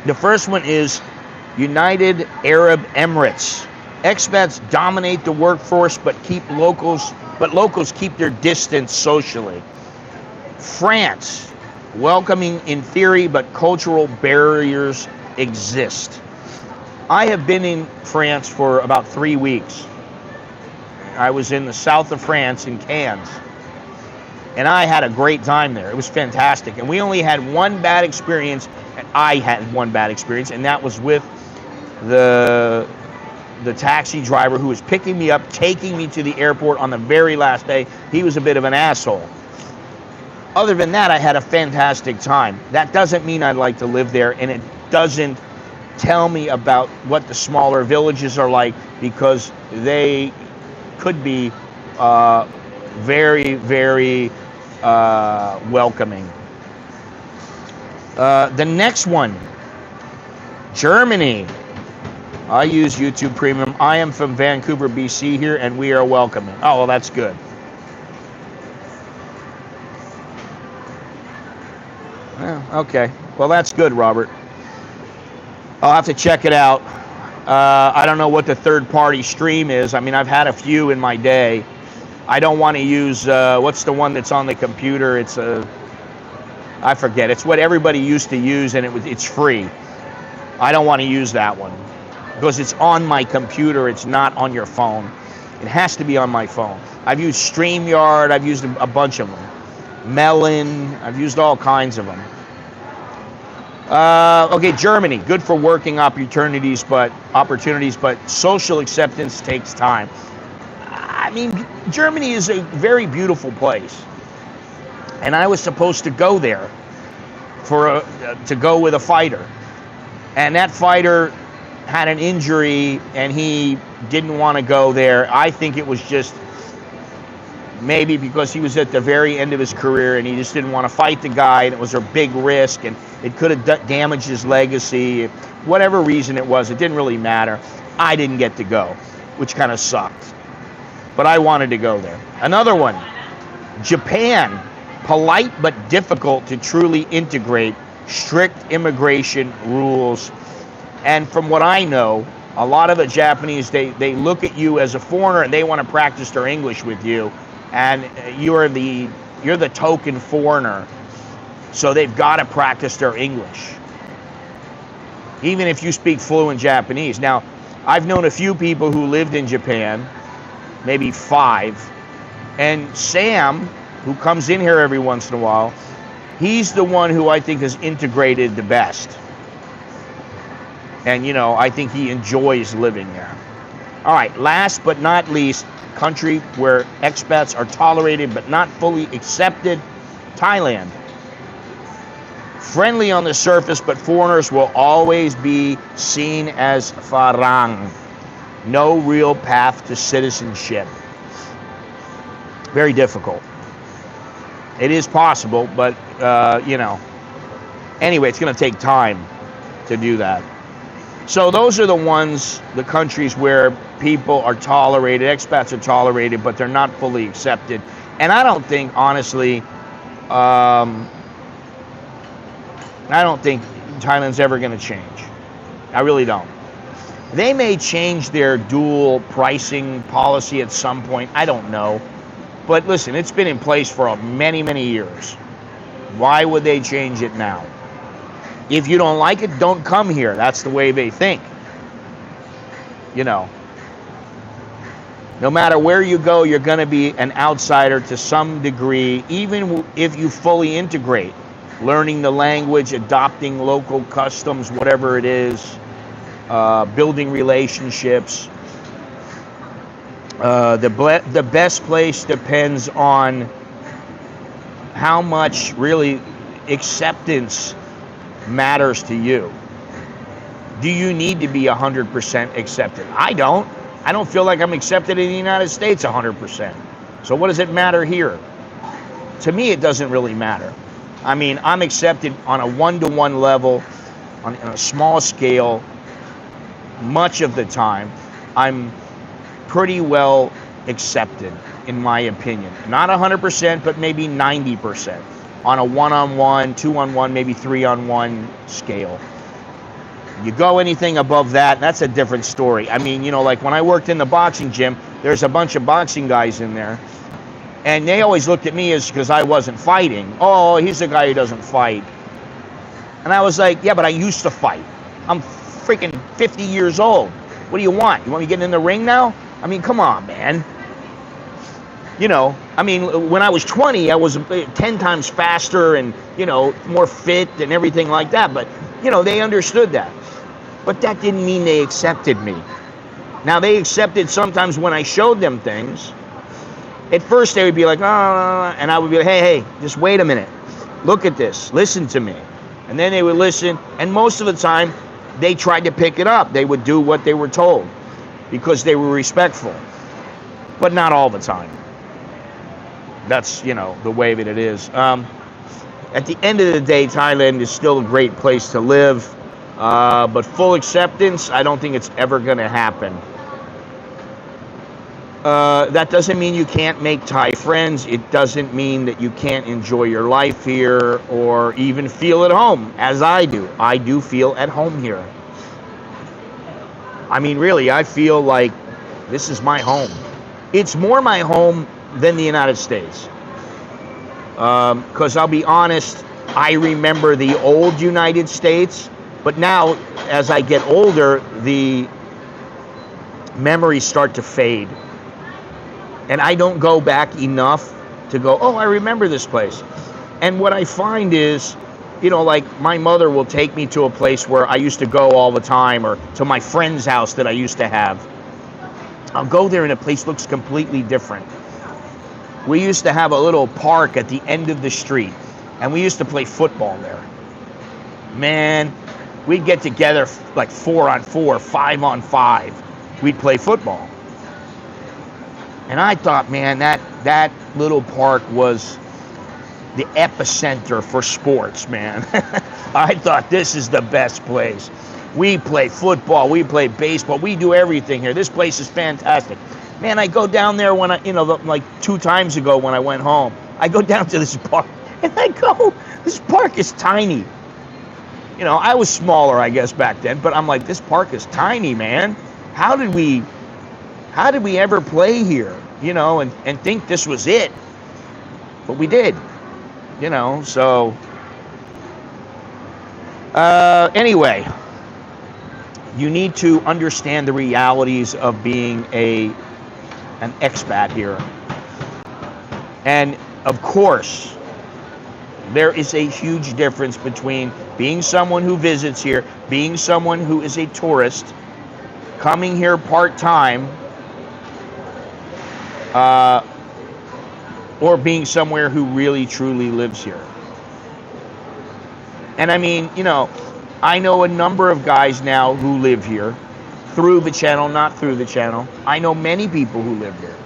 [SPEAKER 1] The first one is United Arab Emirates. Expats dominate the workforce but locals keep their distance socially. France, welcoming in theory but cultural barriers exist. I have been in France for about 3 weeks. I was in the south of France in Cannes, and I had a great time there. It was fantastic, and we only had one bad experience, and I had one bad experience, and that was with the taxi driver who was picking me up, taking me to the airport on the very last day. He was a bit of an asshole. Other than that, I had a fantastic time. That doesn't mean I'd like to live there, and it doesn't tell me about what the smaller villages are like, because they could be very, very welcoming. The next one, Germany. I use YouTube Premium. I am from Vancouver, BC here, and we are welcoming. Oh, well, that's good. Okay, well, that's good, Robert. I'll have to check it out. I don't know what the third-party stream is. I mean, I've had a few in my day. I don't want to use, what's the one that's on the computer? It's I forget. It's what everybody used to use, and it's free. I don't want to use that one because it's on my computer. It's not on your phone. It has to be on my phone. I've used StreamYard. I've used a bunch of them. Melon. I've used all kinds of them. Okay, Germany, good for working opportunities, but social acceptance takes time. I mean, Germany is a very beautiful place, and I was supposed to go there to go with a fighter, and that fighter had an injury, and he didn't want to go there. I think it was just maybe because he was at the very end of his career and he just didn't want to fight the guy, and it was a big risk, and it could have damaged his legacy. Whatever reason it was, it didn't really matter. I didn't get to go, which kind of sucked. But I wanted to go there. Another one, Japan. Polite but difficult to truly integrate. Strict immigration rules. And from what I know, a lot of the Japanese, they look at you as a foreigner and they want to practice their English with you. And you're the token foreigner, so they've got to practice their English, even if you speak fluent Japanese. Now, I've known a few people who lived in Japan, maybe 5, and Sam, who comes in here every once in a while, he's the one who I think has integrated the best. And, I think he enjoys living there. All right, last but not least, country where expats are tolerated but not fully accepted, Thailand. Friendly on the surface, but foreigners will always be seen as farang. No real path to citizenship. Very difficult. It is possible, but, you know. Anyway, it's going to take time to do that. So those are the ones, the countries where people are tolerated, expats are tolerated, but they're not fully accepted. And I don't think, honestly, I don't think Thailand's ever going to change. I really don't. They may change their dual pricing policy at some point. I don't know. But listen, it's been in place for many, many years. Why would they change it now? If you don't like it, don't come here. That's the way they think. You know. No matter where you go, you're going to be an outsider to some degree, even if you fully integrate. Learning the language, adopting local customs, whatever it is, building relationships. The best place depends on how much really acceptance matters to you. Do you need to be 100% accepted? I don't. I don't feel like I'm accepted in the United States 100%. So what does it matter here? To me, it doesn't really matter. I mean, I'm accepted on a one-to-one level, on a small scale, much of the time. I'm pretty well accepted, in my opinion. Not 100%, but maybe 90% on a one-on-one, two-on-one, maybe three-on-one scale. You go anything above that, that's a different story. I mean, you know, like when I worked in the boxing gym, there's a bunch of boxing guys in there, and they always looked at me as because I wasn't fighting. Oh, he's a guy who doesn't fight. And I was like, yeah, but I used to fight. I'm freaking 50 years old. What do you want? You want me getting in the ring now? I mean, come on, man. You know, I mean, when I was 20, I was 10 times faster and, you know, more fit and everything like that. But, you know, they understood that. But that didn't mean they accepted me. Now, they accepted sometimes when I showed them things. At first, they would be like, oh, and I would be like, hey, just wait a minute. Look at this. Listen to me. And then they would listen. And most of the time, they tried to pick it up. They would do what they were told because they were respectful. But not all the time. That's, you know, the way that it is. At the end of the day, Thailand is still a great place to live. But full acceptance, I don't think it's ever going to happen. That doesn't mean you can't make Thai friends. It doesn't mean that you can't enjoy your life here or even feel at home, as I do. I do feel at home here. I mean, really, I feel like this is my home. It's more my home than the United States. Because I'll be honest, I remember the old United States. But now, as I get older, the memories start to fade. And I don't go back enough to go, oh, I remember this place. And what I find is, you know, like my mother will take me to a place where I used to go all the time, or to my friend's house that I used to have. I'll go there and the place looks completely different. We used to have a little park at the end of the street, and we used to play football there. Man, we'd get together like 4-on-4, 5-on-5. We'd play football. And I thought, man, that little park was the epicenter for sports, man. I thought this is the best place. We play football, we play baseball, we do everything here. This place is fantastic. Man, I go down there when I, you know, like 2 times ago when I went home, I go down to this park and I go, this park is tiny. You know, I was smaller, I guess, back then, but I'm like, this park is tiny, man. How did we ever play here, you know, and think this was it? But we did, you know, so. Anyway, you need to understand the realities of being an expat here. And, of course, there is a huge difference between being someone who visits here, being someone who is a tourist, coming here part-time, or being somewhere who really truly lives here. And I mean, you know, I know a number of guys now who live here through the channel, not through the channel. I know many people who live here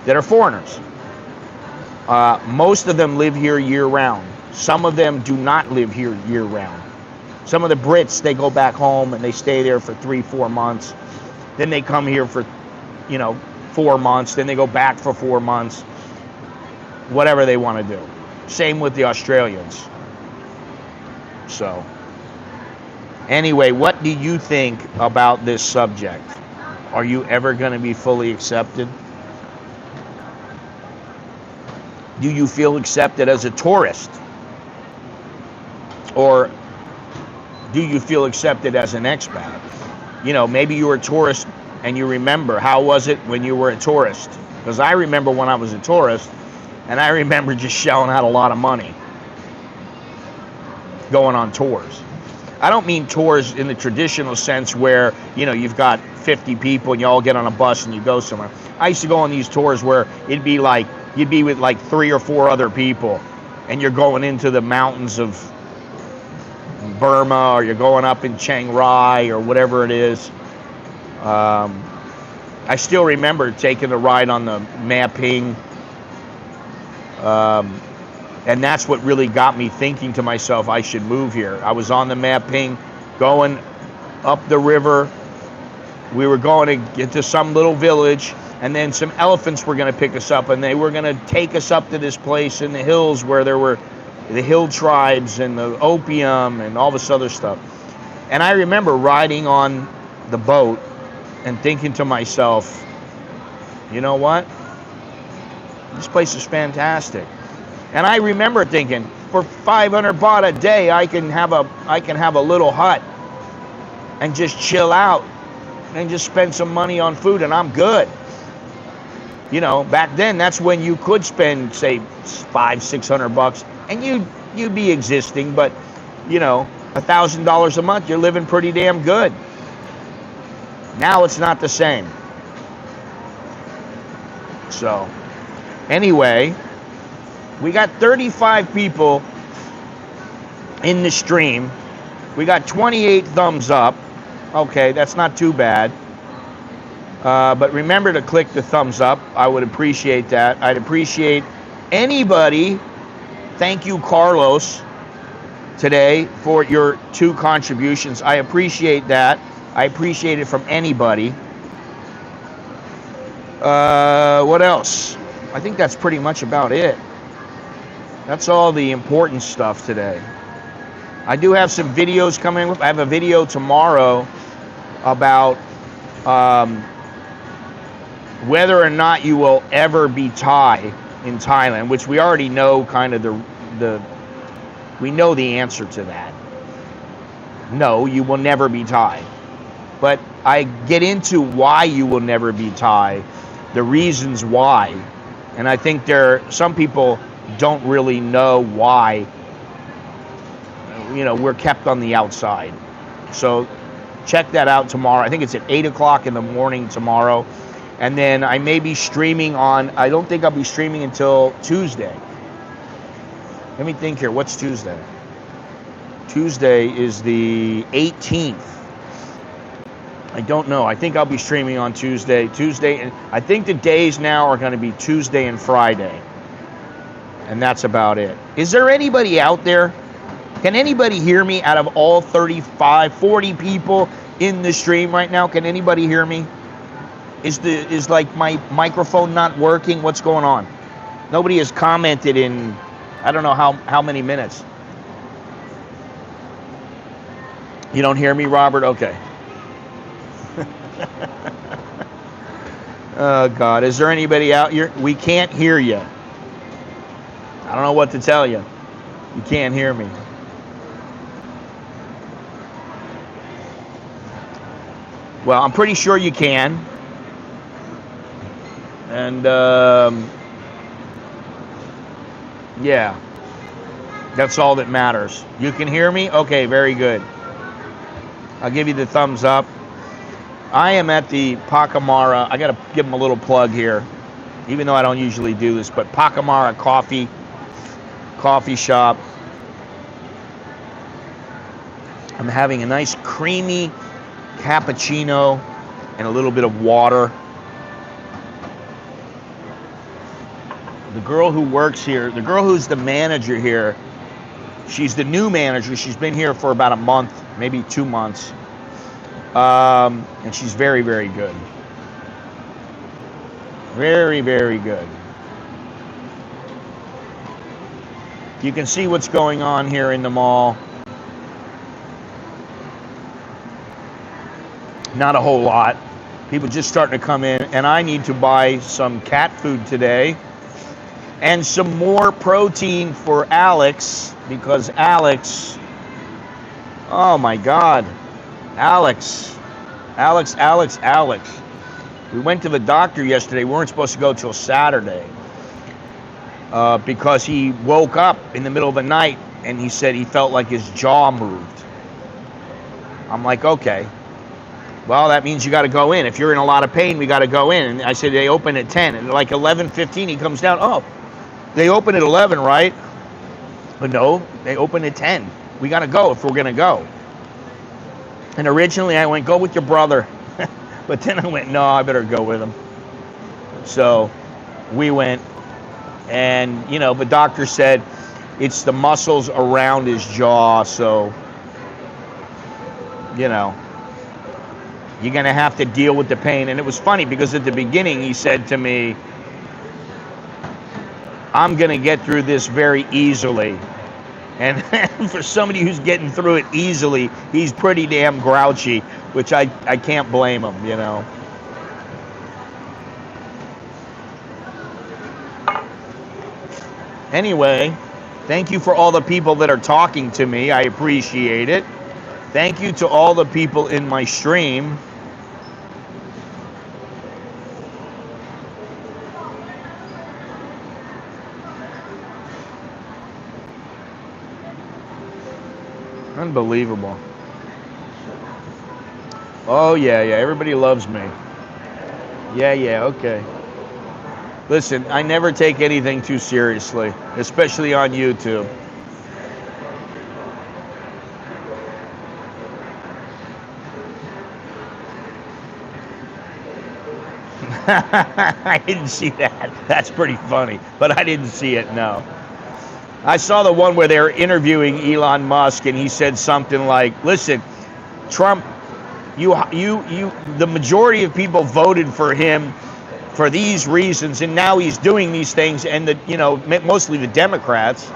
[SPEAKER 1] that are foreigners. Most of them live here year-round. Some of them do not live here year-round. Some of the Brits, they go back home and they stay there for 3-4 months. Then they come here for, you know, 4 months. Then they go back for 4 months. Whatever they want to do. Same with the Australians. So, anyway, what do you think about this subject? Are you ever going to be fully accepted? Do you feel accepted as a tourist? Or do you feel accepted as an expat? You know, maybe you were a tourist and you remember, how was it when you were a tourist? Because I remember when I was a tourist, and I remember just shelling out a lot of money going on tours. I don't mean tours in the traditional sense where, you know, you've got 50 people and you all get on a bus and you go somewhere. I used to go on these tours where it'd be like, you'd be with like 3 or 4 other people and you're going into the mountains of Burma, or you're going up in Chiang Rai or whatever it is. I still remember taking a ride on the Mapping, and that's what really got me thinking to myself, I should move here. I was on the Mapping, going up the river. We were going to get to some little village, and then some elephants were going to pick us up, and they were going to take us up to this place in the hills where there were the hill tribes and the opium and all this other stuff. And I remember riding on the boat and thinking to myself, you know what? This place is fantastic. And I remember thinking, for 500 baht a day, I can have a little hut and just chill out and just spend some money on food, and I'm good. You know, back then, that's when you could spend, say, $500-600, and you'd be existing, but, you know, $1,000 a month, you're living pretty damn good. Now it's not the same. So, anyway, we got 35 people in the stream. We got 28 thumbs up. Okay, that's not too bad. But remember to click the thumbs up. I would appreciate that. I'd appreciate anybody. Thank you, Carlos, today for your 2 contributions. I appreciate that. I appreciate it from anybody. What else? I think that's pretty much about it. That's all the important stuff today. I do have some videos coming up. I have a video tomorrow about whether or not you will ever be Thai in Thailand, which we already know kind of we know the answer to that. No, you will never be Thai. But I get into why you will never be Thai, the reasons why. And I think some people don't really know why, you know, we're kept on the outside. So check that out tomorrow. I think it's at 8 o'clock in the morning tomorrow. And then I may be streaming I don't think I'll be streaming until Tuesday. Let me think here. What's Tuesday? Tuesday is the 18th. I don't know. I think I'll be streaming on Tuesday. And I think the days now are going to be Tuesday and Friday. And that's about it. Is there anybody out there? Can anybody hear me out of all 35, 40 people in the stream right now? Can anybody hear me? Is like my microphone not working? What's going on? Nobody has commented in, I don't know how many minutes. You don't hear me, Robert? Okay. Oh, God. Is there anybody out here? We can't hear you. I don't know what to tell you. You can't hear me. Well, I'm pretty sure you can. And, yeah. That's all that matters. You can hear me? Okay, very good. I'll give you the thumbs up. I am at the Pacamara. I got to give them a little plug here, even though I don't usually do this, but Pacamara coffee shop. I'm having a nice creamy cappuccino and a little bit of water. The girl who works here, the girl who's the manager here, she's the new manager. She's been here for about a month, maybe 2 months. And she's very, very good. Very, very good. You can see what's going on here in the mall. Not a whole lot. People just starting to come in, and I need to buy some cat food today and some more protein for Alex, because Alex, oh my God, Alex. We went to the doctor yesterday. We weren't supposed to go till Saturday because he woke up in the middle of the night and he said he felt like his jaw moved. I'm like, okay. Well, that means you got to go in. If you're in a lot of pain, we got to go in. And I said, they open at 10. And like 11:15, he comes down. Oh, they open at 11, right? But no, they open at 10. We got to go if we're going to go. And originally I went, go with your brother. But then I went, no, I better go with him. So we went. And, you know, the doctor said it's the muscles around his jaw. So, you know, you're going to have to deal with the pain. And it was funny because at the beginning he said to me, I'm going to get through this very easily. And for somebody who's getting through it easily, he's pretty damn grouchy, which I can't blame him, you know. Anyway, thank you for all the people that are talking to me. I appreciate it. Thank you to all the people in my stream. Unbelievable. Oh, yeah, everybody loves me. Yeah, okay. Listen, I never take anything too seriously, especially on YouTube. I didn't see that. That's pretty funny, but I didn't see it, no. I saw the one where they were interviewing Elon Musk, and he said something like, listen, Trump, the majority of people voted for him for these reasons, and now he's doing these things, and mostly the Democrats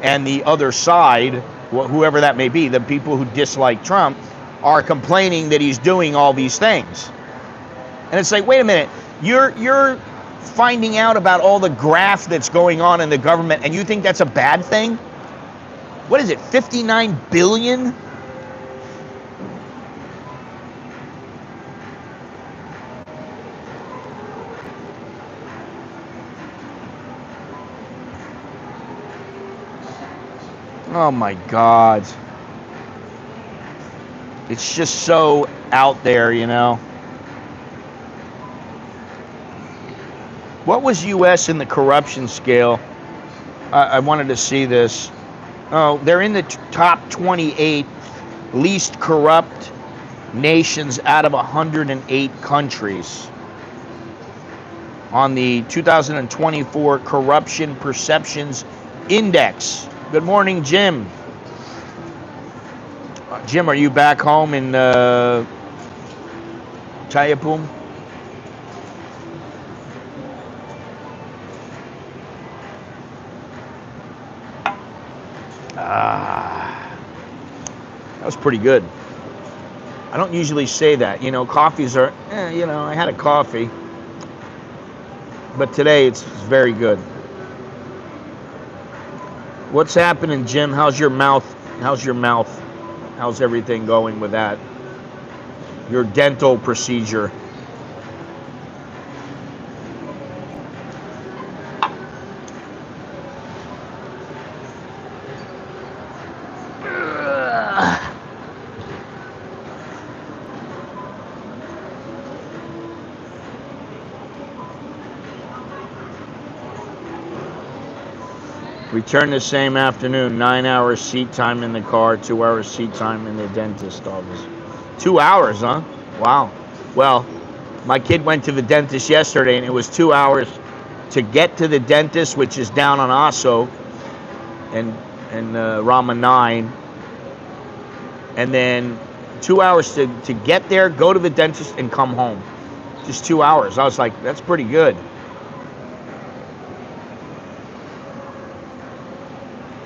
[SPEAKER 1] and the other side, whoever that may be, the people who dislike Trump, are complaining that he's doing all these things. And it's like, wait a minute, you're finding out about all the graft that's going on in the government, and you think that's a bad thing? What is it, 59 billion? Oh my God. It's just so out there, you know. What was U.S. in the corruption scale? I wanted to see this. Oh, they're in the top 28 least corrupt nations out of 108 countries on the 2024 Corruption Perceptions Index. Good morning, Jim. Jim, are you back home in Chayapum? That was pretty good. I don't usually say that. You know, coffees are, I had a coffee. But today it's very good. What's happening, Jim? How's your mouth? How's everything going with that? Your dental procedure. Return the same afternoon. 9 hours seat time in the car. 2 hours seat time in the dentist office. 2 hours, huh? Wow. Well, my kid went to the dentist yesterday, and it was 2 hours to get to the dentist, which is down on Aso and Rama 9, and then 2 hours to get there, go to the dentist, and come home. Just 2 hours. I was like, that's pretty good.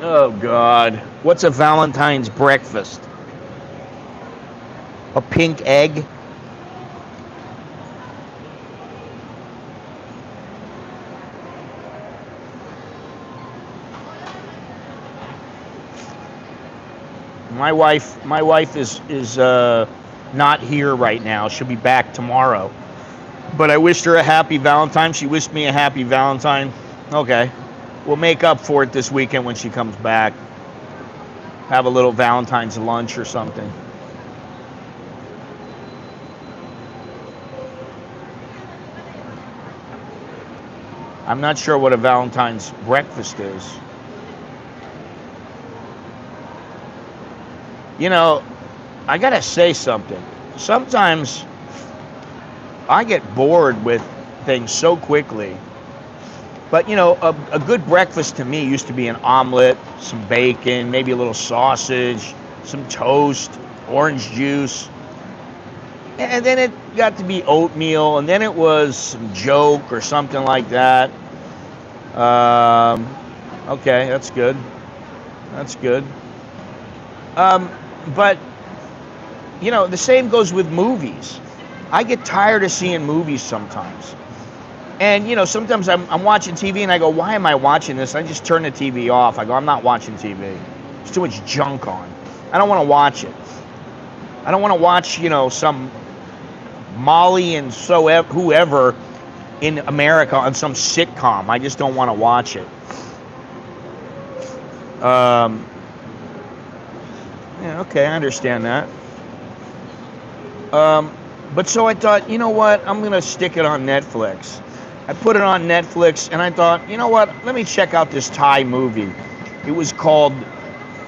[SPEAKER 1] Oh, God. What's a Valentine's breakfast? A pink egg? My wife is not here right now. She'll be back tomorrow. But I wished her a happy Valentine. She wished me a happy Valentine. Okay. We'll make up for it this weekend when she comes back. Have a little Valentine's lunch or something. I'm not sure what a Valentine's breakfast is. You know, I gotta say something. Sometimes I get bored with things so quickly. But, you know, a good breakfast to me used to be an omelet, some bacon, maybe a little sausage, some toast, orange juice. And then it got to be oatmeal, and then it was some joke or something like that. Okay, that's good. That's good. But, you know, the same goes with movies. I get tired of seeing movies sometimes. And, you know, sometimes I'm watching TV and I go, why am I watching this? I just turn the TV off. I go, I'm not watching TV. There's too much junk on. I don't want to watch it. I don't want to watch, you know, some Molly and whoever in America on some sitcom. I just don't want to watch it. Yeah, okay, I understand that. But so I thought, you know what? I'm going to stick it on Netflix. I put it on Netflix, and I thought, you know what? Let me check out this Thai movie. It was called,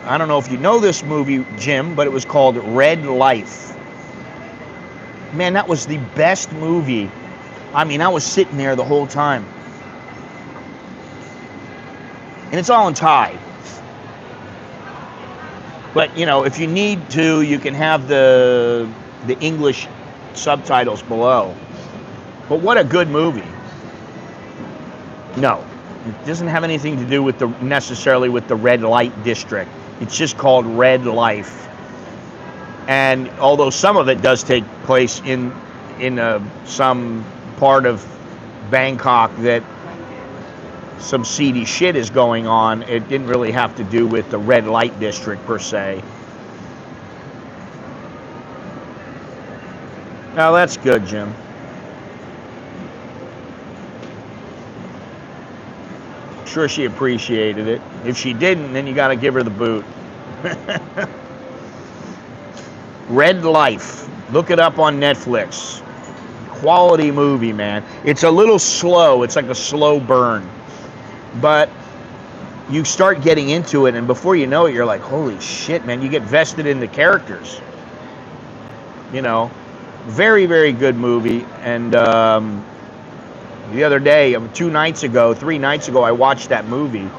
[SPEAKER 1] I don't know if you know this movie, Jim, but it was called Red Life. Man, that was the best movie. I mean, I was sitting there the whole time. And it's all in Thai. But, you know, if you need to, you can have the English subtitles below. But what a good movie. No, it doesn't have anything to do with necessarily with the red light district. It's just called Red Life. And although some of it does take place in some part of Bangkok that some seedy shit is going on, it didn't really have to do with the red light district per se. Now that's good, Jim. Sure she appreciated it. If she didn't, then you got to give her the boot. Red Life. Look it up on Netflix. Quality movie, man. It's a little slow. It's like a slow burn. But you start getting into it, and before you know it, you're like, holy shit, man. You get vested in the characters. You know, very, very good movie. And the other day, 3 nights ago, I watched that movie.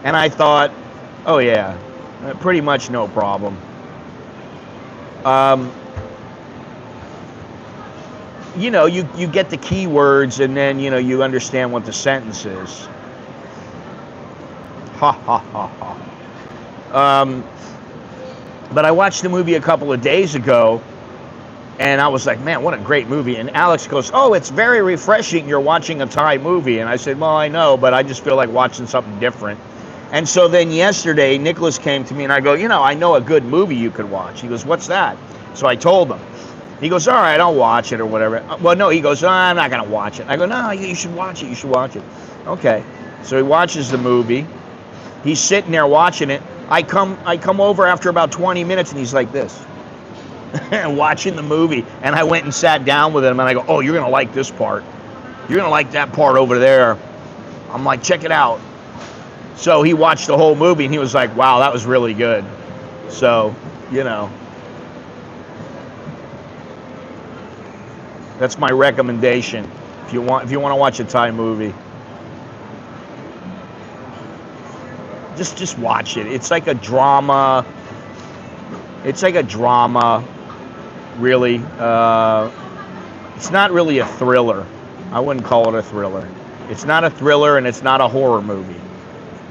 [SPEAKER 1] And I thought, oh yeah, pretty much no problem. You know, you get the keywords, and then, you know, you understand what the sentence is. Ha ha ha ha. But I watched the movie a couple of days ago, and I was like, man, what a great movie. And Alex goes, oh, it's very refreshing you're watching a Thai movie. And I said, well, I know, but I just feel like watching something different. And so then yesterday, Nicholas came to me, and I go, you know, I know a good movie you could watch. He goes, what's that? So I told him. He goes, all right, I'll watch it or whatever. Well, no, he goes, I'm not going to watch it. I go, no, you should watch it. You should watch it. Okay. So he watches the movie. He's sitting there watching it. I come over after about 20 minutes, and he's like this. Watching the movie. And I went and sat down with him, and I go, oh, you're going to like this part. You're going to like that part over there. I'm like, check it out. So he watched the whole movie and he was like, wow, that was really good. So, you know, that's my recommendation. If you want to watch a Thai movie, just watch it. It's like a drama. It's like a drama, really. It's not really a thriller. I wouldn't call it a thriller. It's not a thriller and it's not a horror movie.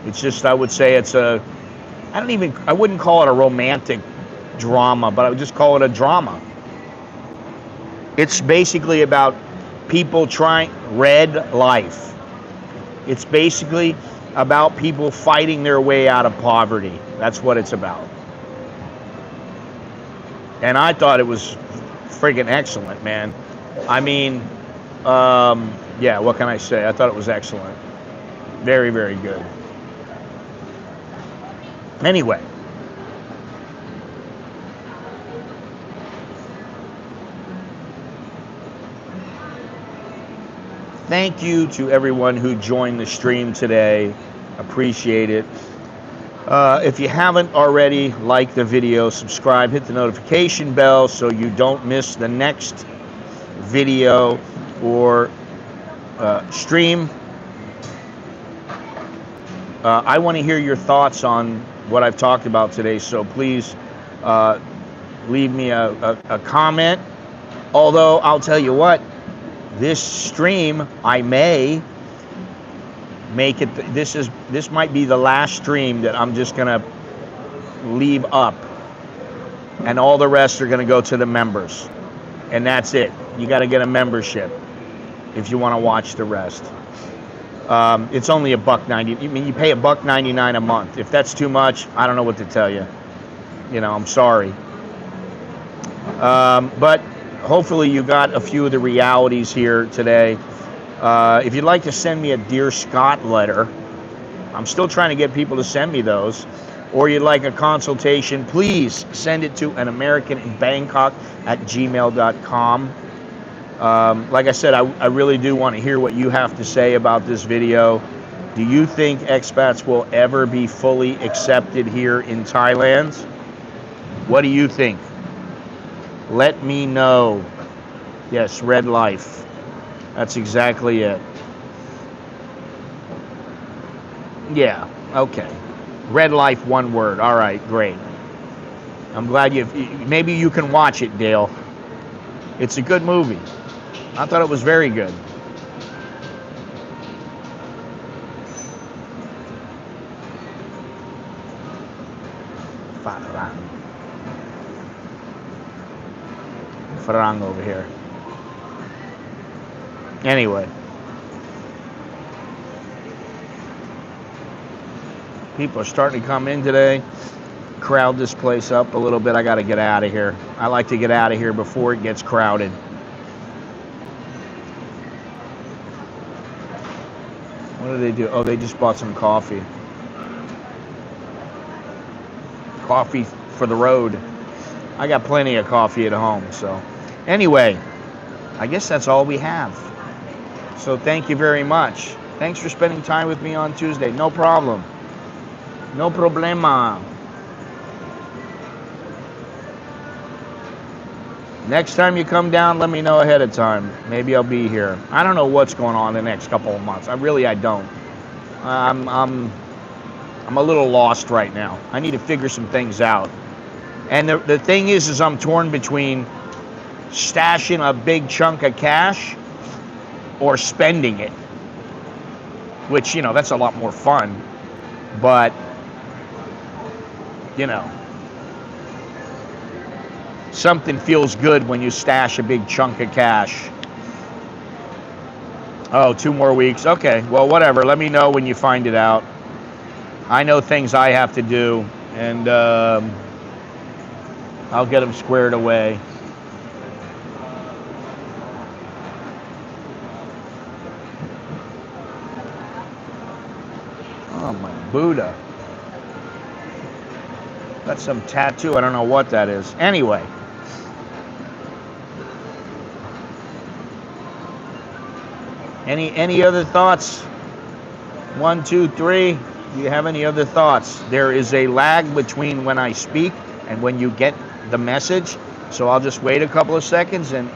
[SPEAKER 1] It's just, I would say it's a, I wouldn't call it a romantic drama, but I would just call it a drama. It's basically about people trying, red life. It's basically about people fighting their way out of poverty. That's what it's about. And I thought it was friggin' excellent, man. I mean, yeah, what can I say? I thought it was excellent. Very, very good. Anyway. Thank you to everyone who joined the stream today. Appreciate it. If you haven't already, like the video, subscribe, hit the notification bell so you don't miss the next video or stream. I want to hear your thoughts on what I've talked about today, so please leave me a comment. Although I'll tell you what, this stream I may make it. This might be the last stream that I'm just gonna leave up, and all the rest are gonna go to the members, and that's it. You got to get a membership if you want to watch the rest. It's only $1.90. I mean, you pay $1.99 a month. If that's too much, I don't know what to tell you. You know, I'm sorry. But hopefully you got a few of the realities here today. If you'd like to send me a Dear Scott letter, I'm still trying to get people to send me those, or you'd like a consultation, please send it to anamericaninbangkok@gmail.com. Like I said, I really do want to hear what you have to say about this video. Do you think expats will ever be fully accepted here in Thailand? What do you think? Let me know. Yes, red life. That's exactly it. Yeah, okay. Red life, one word. All right, great. I'm glad maybe you can watch it, Dale. It's a good movie. I thought it was very good. Farang over here. Anyway. People are starting to come in today. Crowd this place up a little bit. I got to get out of here. I like to get out of here before it gets crowded. What do they do? Oh, they just bought some coffee. Coffee for the road. I got plenty of coffee at home, so. Anyway, I guess that's all we have. So thank you very much. Thanks for spending time with me on Tuesday. No problem. No problema. Next time you come down, let me know ahead of time. Maybe I'll be here. I don't know what's going on the next couple of months. I don't. I'm a little lost right now. I need to figure some things out. And the thing is I'm torn between stashing a big chunk of cash or spending it. Which, you know, that's a lot more fun. But, you know, something feels good when you stash a big chunk of cash. Oh, 2 more weeks. Okay, well, whatever. Let me know when you find it out. I know things I have to do, and I'll get them squared away. Oh, my Buddha. That's some tattoo. I don't know what that is. Anyway. Any other thoughts? 1, 2, 3. Do you have any other thoughts? There is a lag between when I speak and when you get the message, so I'll just wait a couple of seconds, and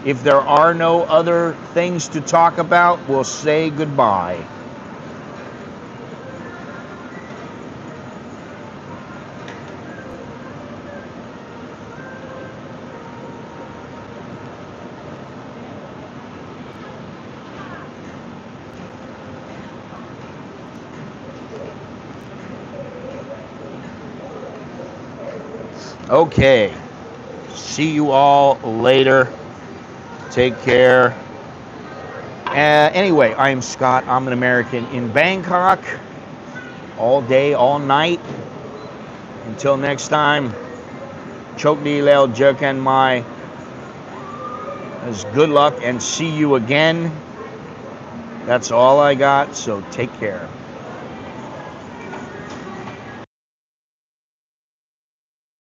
[SPEAKER 1] if there are no other things to talk about, we'll say goodbye. Okay, see you all later. Take care. Anyway, I'm Scott. I'm an American in Bangkok. All day, all night. Until next time, Chok Di Leo Jerkan Mai. Good luck and see you again. That's all I got, so take care.